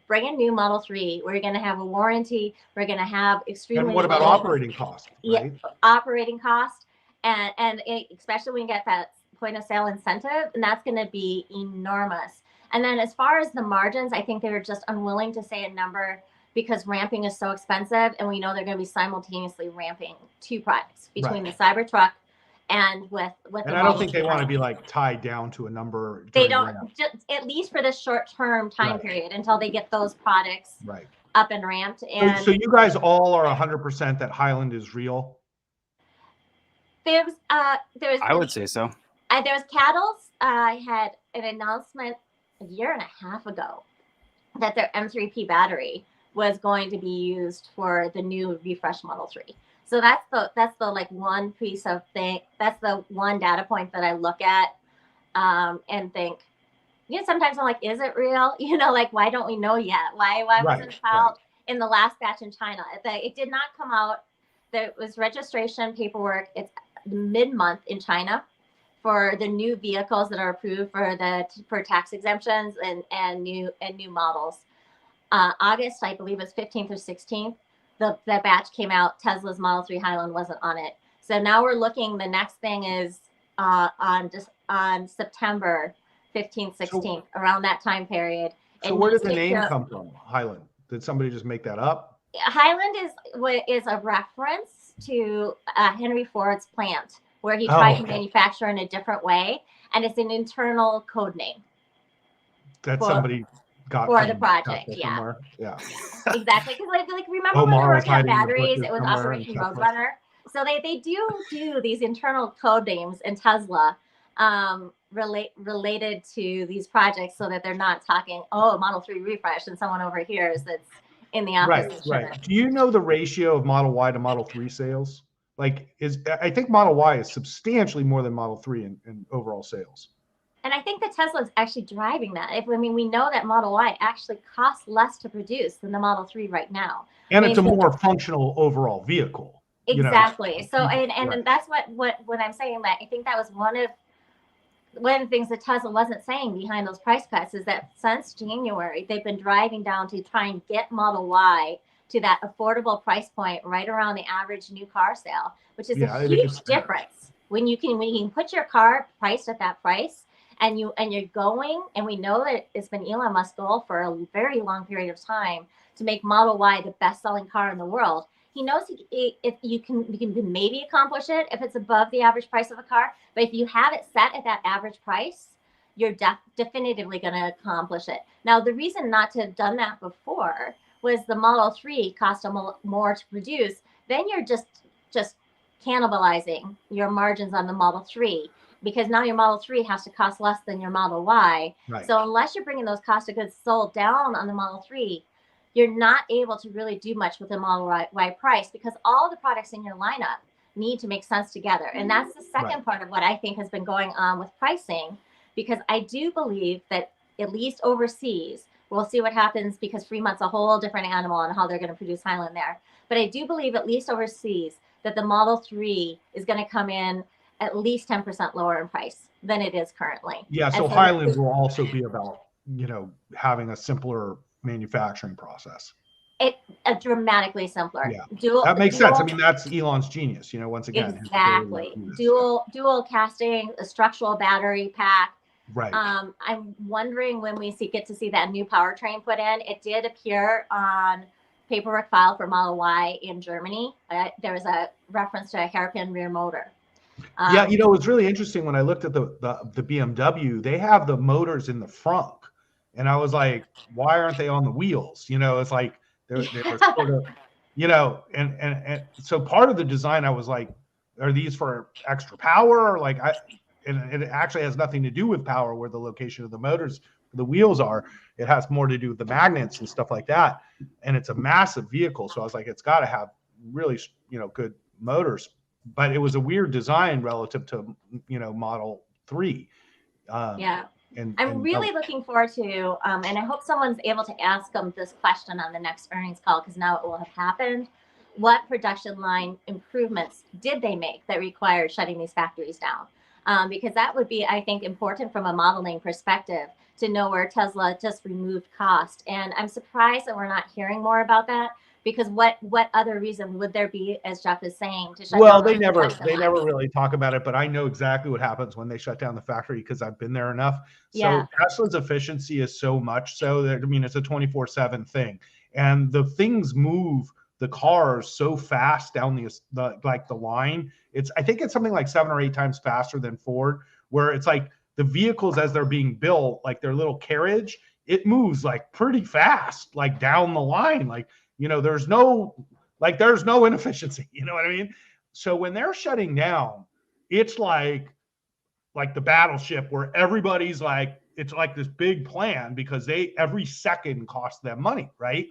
brand new Model 3. We're going to have a warranty. We're going to have extremely. And what about operating costs? Right? Yeah, operating cost, and especially when you get that point of sale incentive, and that's going to be enormous. And then as far as the margins, I think they were just unwilling to say a number because ramping is so expensive, and we know they're going to be simultaneously ramping two products between the Cybertruck and with and I don't think they want to be like tied down to a number. They don't, just, at least for this short-term time period, until they get those products up and ramped. And so you guys all are 100% that Highland is real? There's I would say so. There was Cattles. I had an announcement a year and a half ago that their M3P battery was going to be used for the new refresh Model 3. So that's the like one piece of thing. That's the one data point that I look at and think, sometimes I'm like, is it real? Like, why don't we know yet? Why wasn't it out in the last batch in China? It did not come out. There was registration paperwork. It's mid-month in China for the new vehicles that are approved for tax exemptions and new models. August, I believe, is 15th or 16th. That batch came out. Tesla's Model 3 Highland wasn't on it. So now we're looking. The next thing is on September 15th, 16th, around that time period. So where did the name come from? Highland? Did somebody just make that up? Highland is a reference to Henry Ford's plant, where he tried to manufacture in a different way, and it's an internal code name. That somebody got for the from project. Tesla Yeah, somewhere. Yeah. exactly. Because like remember when we Omar were was working on hiding in the batteries, bushes it was somewhere in Operation Tesla. Roadrunner. So they do these internal code names in Tesla related to these projects, so that they're not talking, oh, Model 3 refresh, and someone overhears that's in the office. Right. Do you know the ratio of Model Y to Model 3 sales? Like, I think Model Y is substantially more than Model 3 in overall sales. And I think that Tesla's actually driving that. We know that Model Y actually costs less to produce than the Model 3 right now. And it's a more functional overall vehicle. Exactly. You know? So and that's what I'm saying, that I think that was one of the things that Tesla wasn't saying behind those price cuts, is that since January, they've been driving down to try and get Model Y to that affordable price point right around the average new car sale, which is a huge difference. When you can put your car priced at that price, and you're going, and we know that it's been Elon Musk's goal for a very long period of time to make Model Y the best-selling car in the world. He knows if you can maybe accomplish it if it's above the average price of a car, but if you have it set at that average price, you're definitively going to accomplish it. Now, the reason not to have done that before was the Model 3 cost more to produce. Then you're just cannibalizing your margins on the Model 3, because now your Model 3 has to cost less than your Model Y. Right. So unless you're bringing those cost of goods sold down on the Model 3, you're not able to really do much with the Model Y price, because all the products in your lineup need to make sense together. And that's the second part of what I think has been going on with pricing, because I do believe that at least overseas, we'll see what happens, because Fremont's a whole different animal on how they're going to produce Highland there. But I do believe at least overseas that the Model 3 is going to come in at least 10% lower in price than it is currently. Yeah, so Highland will also be about, having a simpler manufacturing process. A dramatically simpler. Yeah, that makes sense. I mean, that's Elon's genius, once again. Exactly. Dual casting, a structural battery pack. Right. I'm wondering when we get to see that new powertrain put in. It did appear on paperwork file for Model Y in Germany. There was a reference to a hairpin rear motor. Yeah, it was really interesting when I looked at the BMW. They have the motors in the front, and I was like, why aren't they on the wheels? It's like they were sort of, and so part of the design, I was like, are these for extra power? Or and it actually has nothing to do with power, where the location of the motors, the wheels are. It has more to do with the magnets and stuff like that. And it's a massive vehicle, so I was like, it's got to have really, good motors. But it was a weird design relative to, Model 3. Yeah. I'm really looking forward to, and I hope someone's able to ask them this question on the next earnings call, because now it will have happened. What production line improvements did they make that required shutting these factories down? Because that would be, I think, important from a modeling perspective to know where Tesla just removed cost. And I'm surprised that we're not hearing more about that, because what other reason would there be, as Jeff is saying, to shut down? Well, they never really talk about it, but I know exactly what happens when they shut down the factory, because I've been there enough. So Tesla's efficiency is so much so that, it's a 24/7 thing, and the things move the cars so fast down the line. I think it's something like 7 or 8 times faster than Ford, where it's like the vehicles, as they're being built, like their little carriage, it moves like pretty fast, like down the line, there's no inefficiency, you know what I mean? So when they're shutting down, it's like the battleship, where everybody's like, it's like this big plan, because every second costs them money, right?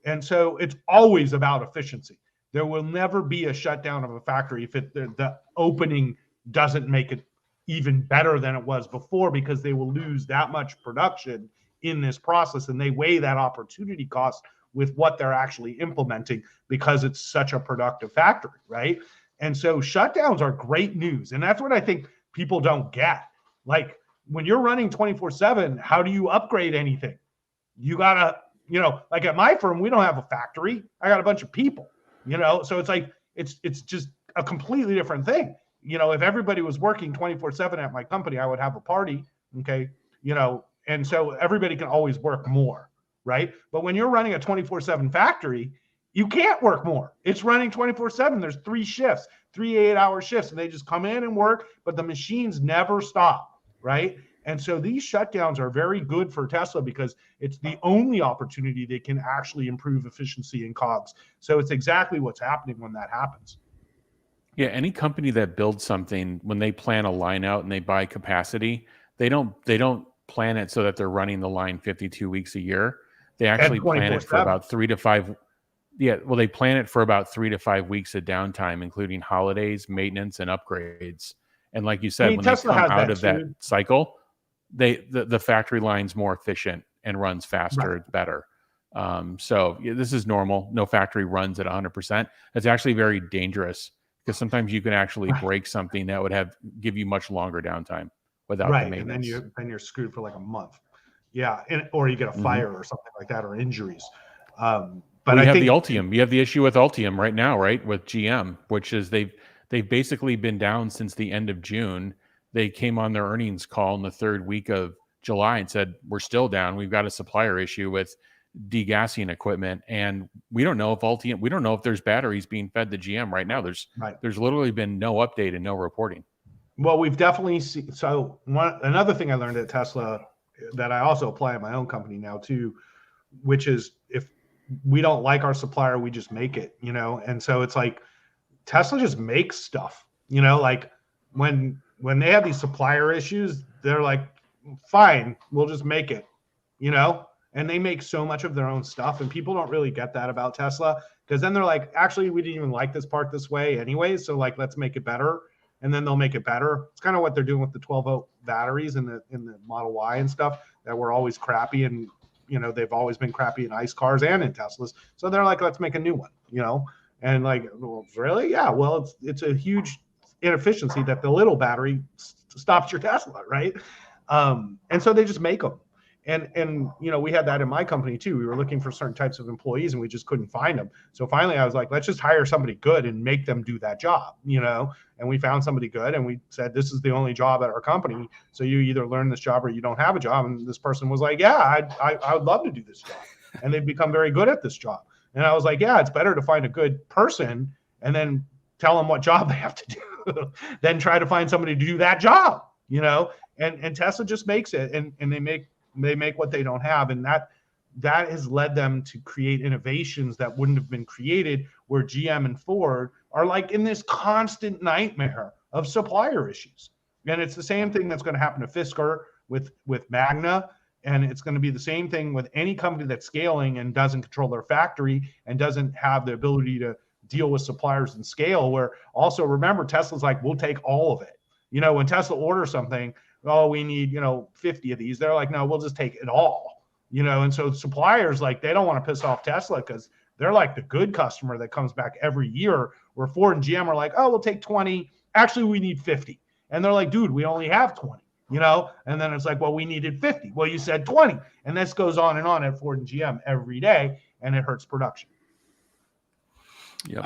And so it's always about efficiency. There will never be a shutdown of a factory if the opening doesn't make it even better than it was before, because they will lose that much production in this process, and they weigh that opportunity cost with what they're actually implementing, because it's such a productive factory, right? And so shutdowns are great news, and that's what I think people don't get. Like, when you're running 24/7, how do you upgrade anything? You gotta, like at my firm, we don't have a factory. I got a bunch of people, so it's like, it's just a completely different thing. If everybody was working 24/7 at my company, I would have a party. Okay. And so everybody can always work more. Right. But when you're running a 24/7 factory, you can't work more. It's running 24/7. There's 3 shifts, 3 8-hour shifts, and they just come in and work, but the machines never stop. Right. And so these shutdowns are very good for Tesla because it's the only opportunity they can actually improve efficiency and COGS. So it's exactly what's happening when that happens. Yeah, any company that builds something, when they plan a line out and they buy capacity, they don't plan it so that they're running the line 52 weeks a year. They actually plan it for about 3 to 5. Yeah, well, they plan it for about 3 to 5 weeks of downtime, including holidays, maintenance, and upgrades. And like you said, when Tesla they come has out of that cycle, the factory line's more efficient and runs faster. It's better. So this is normal. No factory runs at 100%. It's actually very dangerous because sometimes you can actually break something that would give you much longer downtime without the maintenance. And then you're screwed for like a month. Yeah, or you get a fire or something like that, or injuries. But I think the Ultium. You have the issue with Ultium right now, right? With GM, which is they've basically been down since the end of June. They came on their earnings call in the third week of July and said, we're still down. We've got a supplier issue with degassing equipment. And we don't know if there's batteries being fed to GM right now. There's literally been no update and no reporting. Well, we've definitely seen. So another thing I learned at Tesla that I also apply at my own company now too, which is if we don't like our supplier, we just make it, And so it's like Tesla just makes stuff, like when they have these supplier issues, they're like, fine, we'll just make it, and they make so much of their own stuff. And people don't really get that about Tesla because then they're like, actually, we didn't even like this part this way anyway. So like, let's make it better. And then they'll make it better. It's kind of what they're doing with the 12-volt batteries in the Model Y and stuff that were always crappy. And, they've always been crappy in ICE cars and in Teslas. So they're like, let's make a new one, and like, well, really? Yeah. Well, it's a huge inefficiency that the little battery stops your Tesla. Right. And so they just make them. And we had that in my company too. We were looking for certain types of employees and we just couldn't find them. So finally I was like, let's just hire somebody good and make them do that job, and we found somebody good and we said, this is the only job at our company. So you either learn this job or you don't have a job. And this person was like, yeah, I would love to do this job. And they've become very good at this job. And I was like, yeah, it's better to find a good person and then tell them what job they have to do than try to find somebody to do that job, and Tesla just makes it and they make what they don't have. And that has led them to create innovations that wouldn't have been created, where GM and Ford are like in this constant nightmare of supplier issues. And it's the same thing that's going to happen to Fisker with Magna. And it's going to be the same thing with any company that's scaling and doesn't control their factory and doesn't have the ability to deal with suppliers and scale, where also remember, Tesla's like, we'll take all of it. When Tesla orders something, oh, we need, 50 of these. They're like, no, we'll just take it all, and so suppliers, like, they don't want to piss off Tesla because they're like the good customer that comes back every year, where Ford and GM are like, oh, we'll take 20. Actually, we need 50. And they're like, dude, we only have 20, and then it's like, well, we needed 50. Well, you said 20. And this goes on and on at Ford and GM every day, and it hurts production. Yep.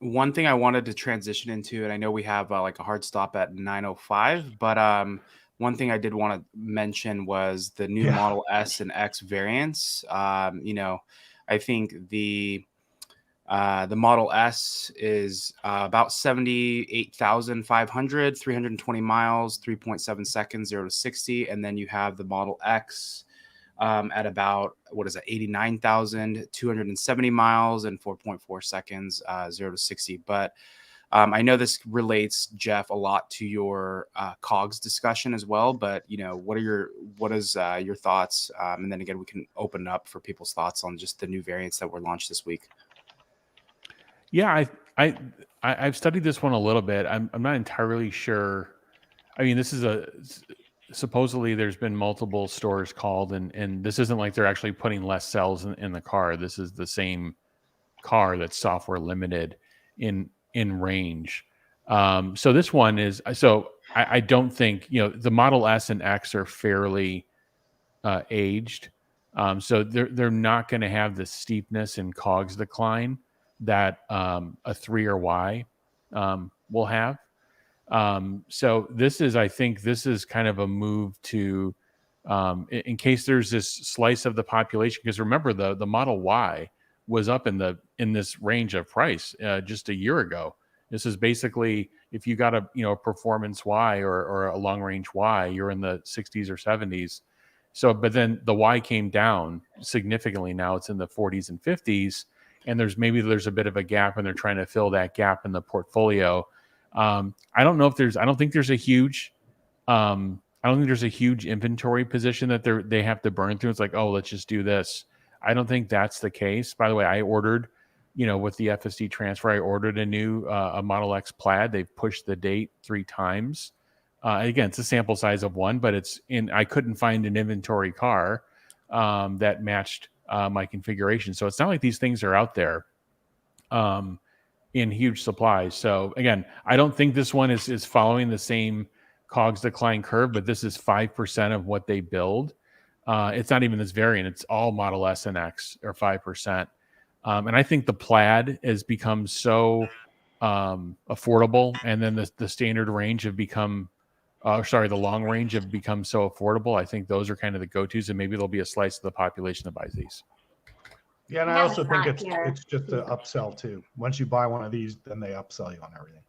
One thing I wanted to transition into, and I know we have like a hard stop at 9:05, but one thing I did want to mention was the new Model S and X variants. I think the Model S is about 78,500, 320 miles, 3.7 seconds, 0 to 60. And then you have the Model X at about, 89,270 miles and 4.4 seconds, 0 to 60. But I know this relates, Jeff, a lot to your COGS discussion as well. But what is your thoughts? And then again, we can open it up for people's thoughts on just the new variants that were launched this week. Yeah, I've studied this one a little bit. I'm not entirely sure. I mean, this is supposedly there's been multiple stores called, and this isn't like they're actually putting less cells in the car. This is the same car that's software limited in range. So this one is, I don't think, the Model S and X are fairly aged. So they're not going to have the steepness in COGS decline that a 3 or Y will have. So I think this is kind of a move to, in case there's this slice of the population, because remember the Model Y was up in this range of price just a year ago. This is basically, if you got a performance Y or a long range Y, you're in the 60s or 70s. So, but then the Y came down significantly. Now it's in the 40s and 50s, and there's a bit of a gap, and they're trying to fill that gap in the portfolio. I don't think there's a huge inventory position that they have to burn through. It's like, oh, let's just do this. I don't think that's the case. By the way, I ordered, with the FSD transfer, I ordered a new a Model X Plaid. They've pushed the date 3 times. Again, it's a sample size of 1, but I couldn't find an inventory car that matched my configuration. So it's not like these things are out there in huge supplies. So again, I don't think this one is following the same COGS decline curve, but this is 5% of what they build. It's not even this variant. It's all Model S and X are 5%. And I think the Plaid has become so affordable. And then the standard range have become, the long range have become so affordable. I think those are kind of the go-tos, and maybe there'll be a slice of the population that buys these. Yeah, and I also think it's just an upsell too. Once you buy one of these, then they upsell you on everything.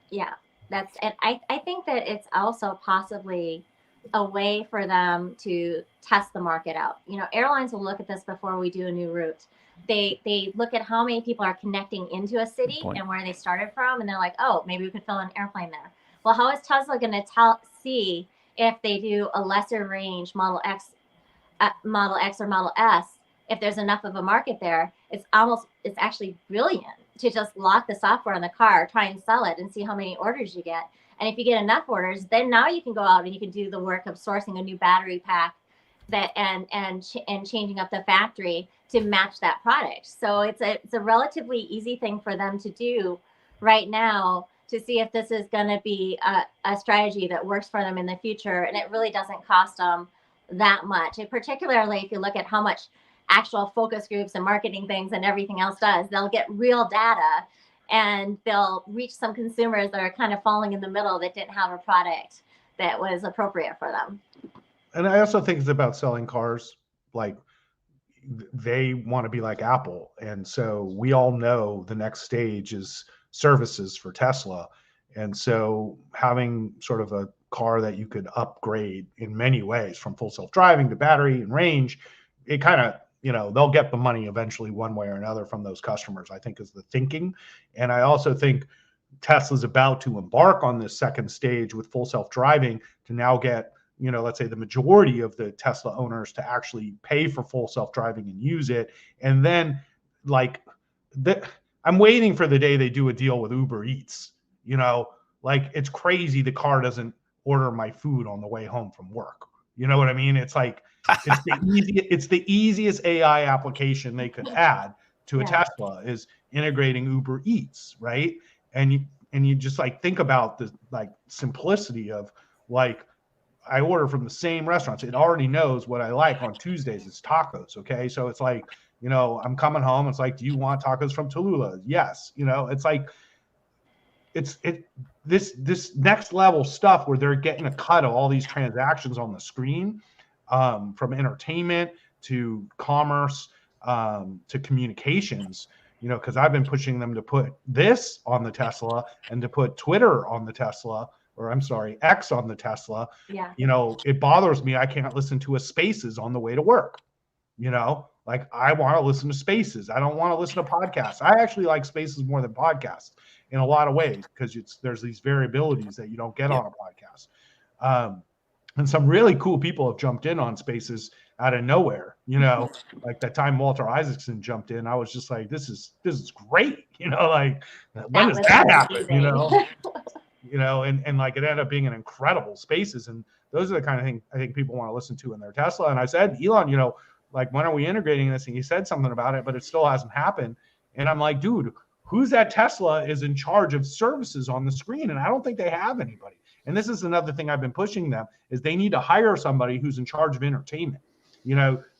Yeah, that's it. I think that it's also possibly a way for them to test the market out. Airlines will look at this before we do a new route. They look at how many people are connecting into a city and where they started from, and they're like, oh, maybe we could fill an airplane there. Well, how is Tesla going to see if they do a lesser range Model X or Model S, if there's enough of a market there? It's actually brilliant to just lock the software on the car, try and sell it, and see how many orders you get. And if you get enough orders, then now you can go out and you can do the work of sourcing a new battery pack and changing up the factory to match that product. So it's a relatively easy thing for them to do right now to see if this is going to be a strategy that works for them in the future. And it really doesn't cost them that much. And particularly if you look at how much actual focus groups and marketing things and everything else does, they'll get real data and they'll reach some consumers that are kind of falling in the middle that didn't have a product that was appropriate for them. And I also think it's about selling cars. Like, they want to be like Apple. And so we all know the next stage is services for Tesla. And so having sort of a car that you could upgrade in many ways, from full self-driving to battery and range, it kind of, they'll get the money eventually one way or another from those customers, I think, is the thinking. And I also think Tesla's about to embark on this second stage with full self-driving to now get, let's say the majority of the Tesla owners to actually pay for full self-driving and use it. And then I'm waiting for the day they do a deal with Uber Eats. It's crazy the car doesn't order my food on the way home from work. You know what I mean? It's like, it's the easiest AI application they could add to a Tesla is integrating Uber Eats, right? And you just think about the simplicity of I order from the same restaurants. It already knows what I like on Tuesdays. It's tacos. Okay. So it's I'm coming home. It's do you want tacos from Tallulah? Yes. It's this next level stuff where they're getting a cut of all these transactions on the screen, from entertainment to commerce, to communications, because I've been pushing them to put this on the Tesla and to put Twitter on the Tesla, or I'm sorry, X on the Tesla. Yeah. It bothers me. I can't listen to a Spaces on the way to work. I want to listen to Spaces. I don't want to listen to podcasts. I actually like Spaces more than podcasts in a lot of ways, because there's these variabilities that you don't get on a podcast. And some really cool people have jumped in on Spaces out of nowhere, like that time Walter Isaacson jumped in. I was just like, this is great. When does that happen? And it ended up being an incredible Spaces. And those are the kind of things I think people want to listen to in their Tesla. And I said, Elon, when are we integrating this? And he said something about it, but it still hasn't happened. And I'm like, dude, who's that Tesla is in charge of services on the screen? And I don't think they have anybody. And this is another thing I've been pushing them, is they need to hire somebody who's in charge of entertainment,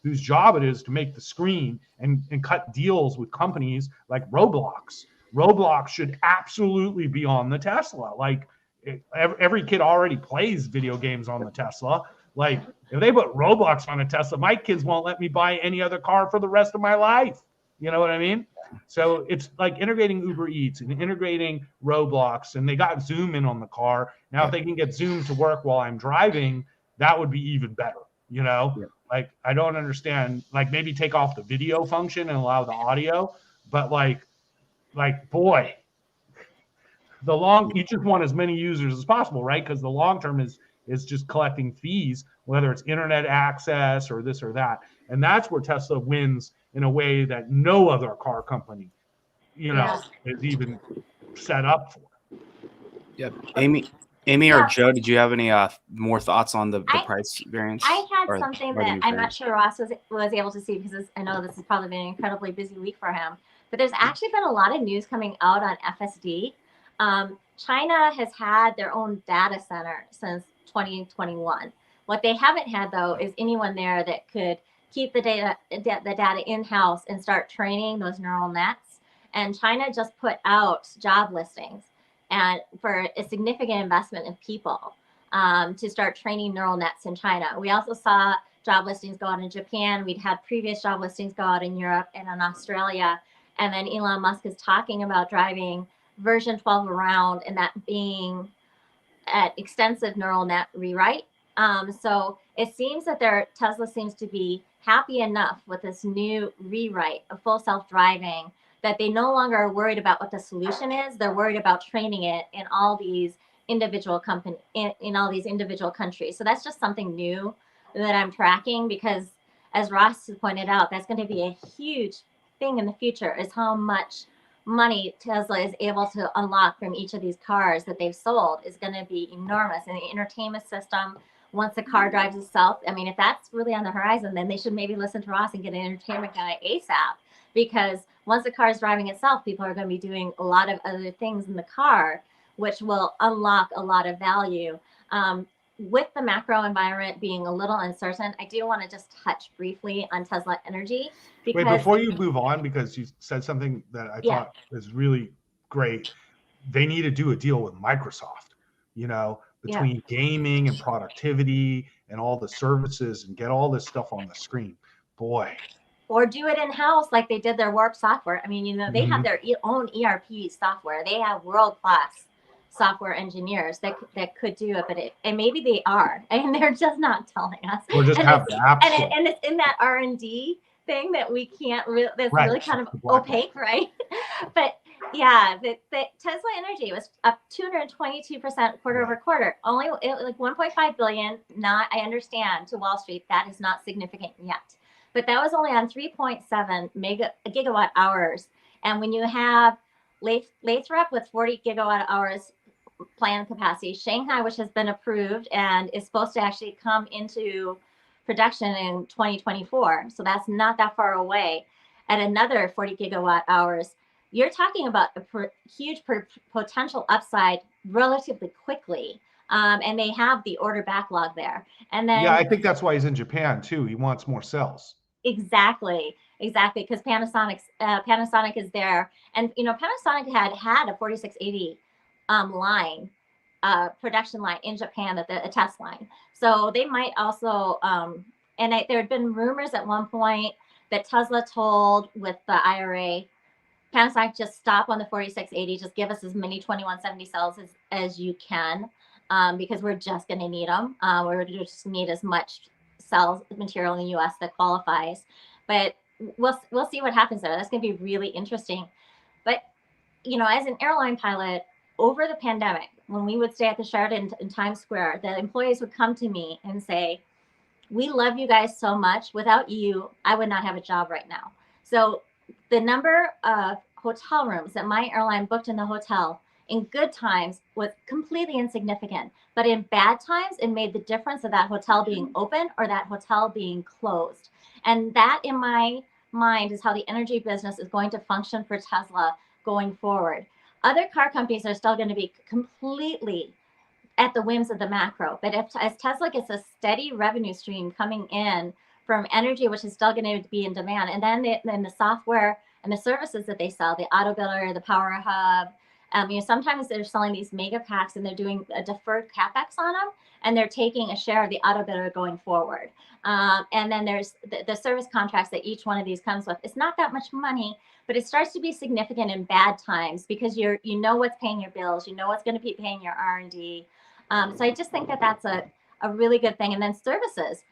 whose job it is to make the screen and cut deals with companies like Roblox. Roblox should absolutely be on the Tesla. Every kid already plays video games on the Tesla. If they put Roblox on a Tesla, my kids won't let me buy any other car for the rest of my life. You know what I mean? So it's like integrating Uber Eats and integrating Roblox, and they got Zoom in on the car. Now, if they can get Zoom to work while I'm driving, that would be even better. You know, like I don't understand. Like maybe take off the video function and allow the audio, but like boy, you just want as many users as possible, right? Because the long term is just collecting fees, whether it's internet access or this or that, and that's where Tesla wins in a way that no other car company, is even set up for. Yep. Amy or Joe, did you have any more thoughts on the price variance? I had something that I'm not sure Ross was able to see, because I know this has probably been an incredibly busy week for him. But there's actually been a lot of news coming out on FSD. China has had their own data center since 2021. What they haven't had, though, is anyone there that could keep the data in-house and start training those neural nets. And China just put out job listings and for a significant investment in people to start training neural nets in China. We also saw job listings go out in Japan. We'd had previous job listings go out in Europe and in Australia. And then Elon Musk is talking about driving version 12 around, and that being at extensive neural net rewrite. So it seems that Tesla seems to be happy enough with this new rewrite of full self-driving that they no longer are worried about what the solution is. They're worried about training it in all these individual in all these individual countries. So that's just something new that I'm tracking, because as Ross has pointed out, that's going to be a huge thing in the future, is how much money Tesla is able to unlock from each of these cars that they've sold is going to be enormous. And the entertainment system, once the car drives itself, I mean, if that's really on the horizon, then they should maybe listen to Ross and get an entertainment guy ASAP, because once the car is driving itself, people are going to be doing a lot of other things in the car, which will unlock a lot of value. With the macro environment being a little uncertain, I do want to just touch briefly on Tesla Energy. Wait, before you move on, because you said something that I thought was really great. They need to do a deal with Microsoft, between gaming and productivity and all the services, and get all this stuff on the screen. Boy. Or do it in-house like they did their Warp software. I mean, they have their own ERP software. They have world-class software engineers that could do it, and maybe they are, and they're just not telling us. Or just have the app. And it's in that R&D thing that we can't really, that's really kind of opaque, right? But yeah, the Tesla Energy was up 222% quarter over quarter. Only like 1.5 billion. Not, I understand, to Wall Street, that is not significant yet. But that was only on 3.7 gigawatt hours. And when you have Lathrop with 40 gigawatt hours planned capacity, Shanghai, which has been approved and is supposed to actually come into production in 2024, so that's not that far away, at another 40 gigawatt hours, you're talking about a huge potential upside relatively quickly. And they have the order backlog there. And then I think that's why he's in Japan too. He wants more cells. Exactly, because Panasonic is there, and Panasonic had a 4680 line, production line in Japan, a test line. So they might also, and there had been rumors at one point that Tesla told with the IRA, Panasonic, just stop on the 4680, just give us as many 2170 cells as you can, because we're just going to need them. We're just need as much cells material in the US that qualifies. But we'll see what happens there. That's going to be really interesting. But as an airline pilot, over the pandemic, when we would stay at the Sheraton in Times Square, the employees would come to me and say, we love you guys so much. Without you, I would not have a job right now. So the number of hotel rooms that my airline booked in the hotel in good times was completely insignificant. But in bad times, it made the difference of that hotel being open or that hotel being closed. And that, in my mind, is how the energy business is going to function for Tesla going forward. Other car companies are still going to be completely at the whims of the macro. But as Tesla gets a steady revenue stream coming in from energy, which is still going to be in demand, and then the software and the services that they sell, the auto builder, the power hub, Sometimes they're selling these mega packs and they're doing a deferred capex on them, and they're taking a share of the auto bidder going forward. And then there's the service contracts that each one of these comes with. It's not that much money, but it starts to be significant in bad times because you know what's paying your bills, you know what's going to be paying your R&D. So I just think that that's a really good thing. And then services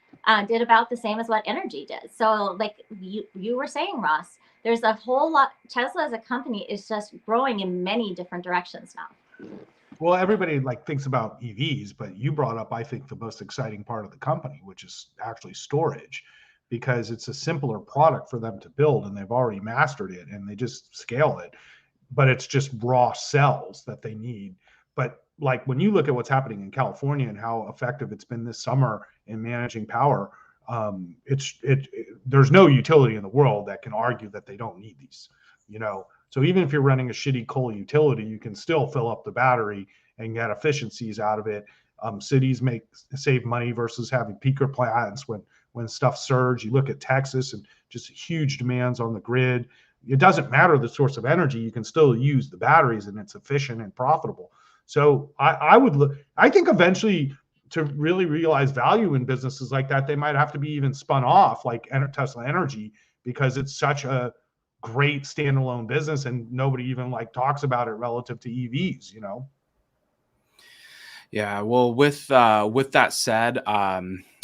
did about the same as what energy did. So like you were saying, Ross, there's a whole lot. Tesla as a company is just growing in many different directions now. Well, everybody like thinks about EVs, but you brought up, I think, the most exciting part of the company, which is actually storage, because it's a simpler product for them to build and they've already mastered it and they just scale it. But it's just raw cells that they need. But like when you look at what's happening in California and how effective it's been this summer in managing power, there's no utility in the world that can argue that they don't need these, So even if you're running a shitty coal utility, you can still fill up the battery and get efficiencies out of it. Cities save money versus having peaker plants when stuff surge. You look at Texas and just huge demands on the grid. It doesn't matter the source of energy. You can still use the batteries and it's efficient and profitable. So I think eventually to really realize value in businesses like that, they might have to be even spun off like Tesla Energy, because it's such a great standalone business and nobody even like talks about it relative to EVs, Yeah, well, with that said,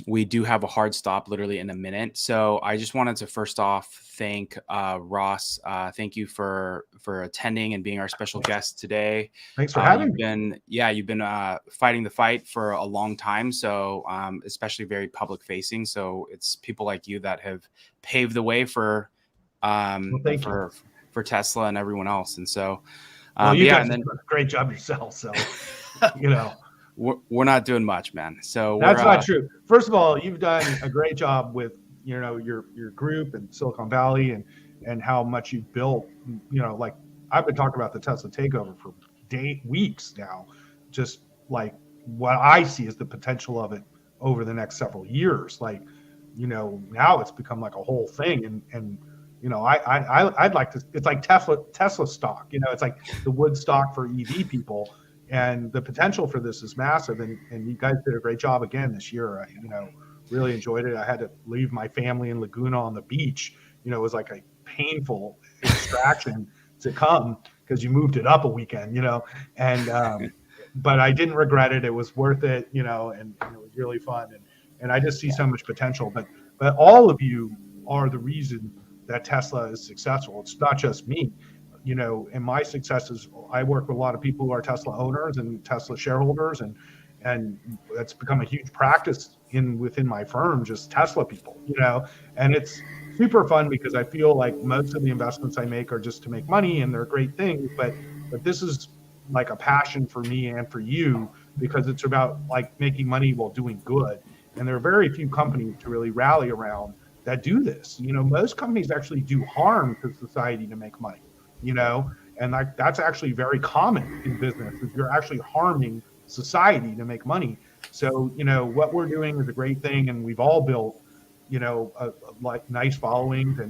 we do have a hard stop literally in a minute. So I just wanted to first off thank Ross. Thank you for attending and being our special guest today. Thanks for having me. You've been fighting the fight for a long time. So especially very public facing. So it's people like you that have paved the way for Tesla and everyone else. And so you guys have done a great job yourself. So We're not doing much, man. So that's not true. First of all, you've done a great job with your group and Silicon Valley and how much you've built. Like I've been talking about the Tesla takeover for weeks now. Just like what I see is the potential of it over the next several years. Like now it's become like a whole thing, and I'd like to. It's like Tesla stock. It's like the Woodstock for EV people. And the potential for this is massive, and you guys did a great job again this year. I, really enjoyed it. I had to leave my family in Laguna on the beach. It was like a painful extraction to come because you moved it up a weekend, and but I didn't regret it. It was worth it, and it was really fun. And I just see so much potential. But all of you are the reason that Tesla is successful. It's not just me. And my successes, I work with a lot of people who are Tesla owners and Tesla shareholders, and that's become a huge practice within my firm, just Tesla people, and it's super fun because I feel like most of the investments I make are just to make money and they're great things, but this is like a passion for me and for you because it's about like making money while doing good. And there are very few companies to really rally around that do this. Most companies actually do harm to society to make money. And that's actually very common in business. Is you're actually harming society to make money. So, what we're doing is a great thing, and we've all built, like nice followings,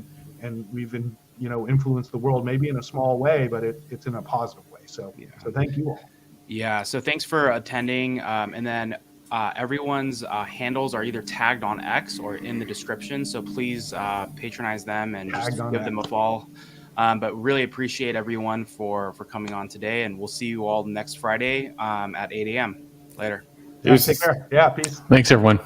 and we've influenced the world maybe in a small way, but it's in a positive way. So, So thank you all. Yeah. So thanks for attending, and then. Everyone's handles are either tagged on X or in the description. So please patronize them and just give them a follow. But really appreciate everyone for coming on today. And we'll see you all next Friday at 8 a.m. Later. Yeah, take care. Yeah, peace. Thanks, everyone.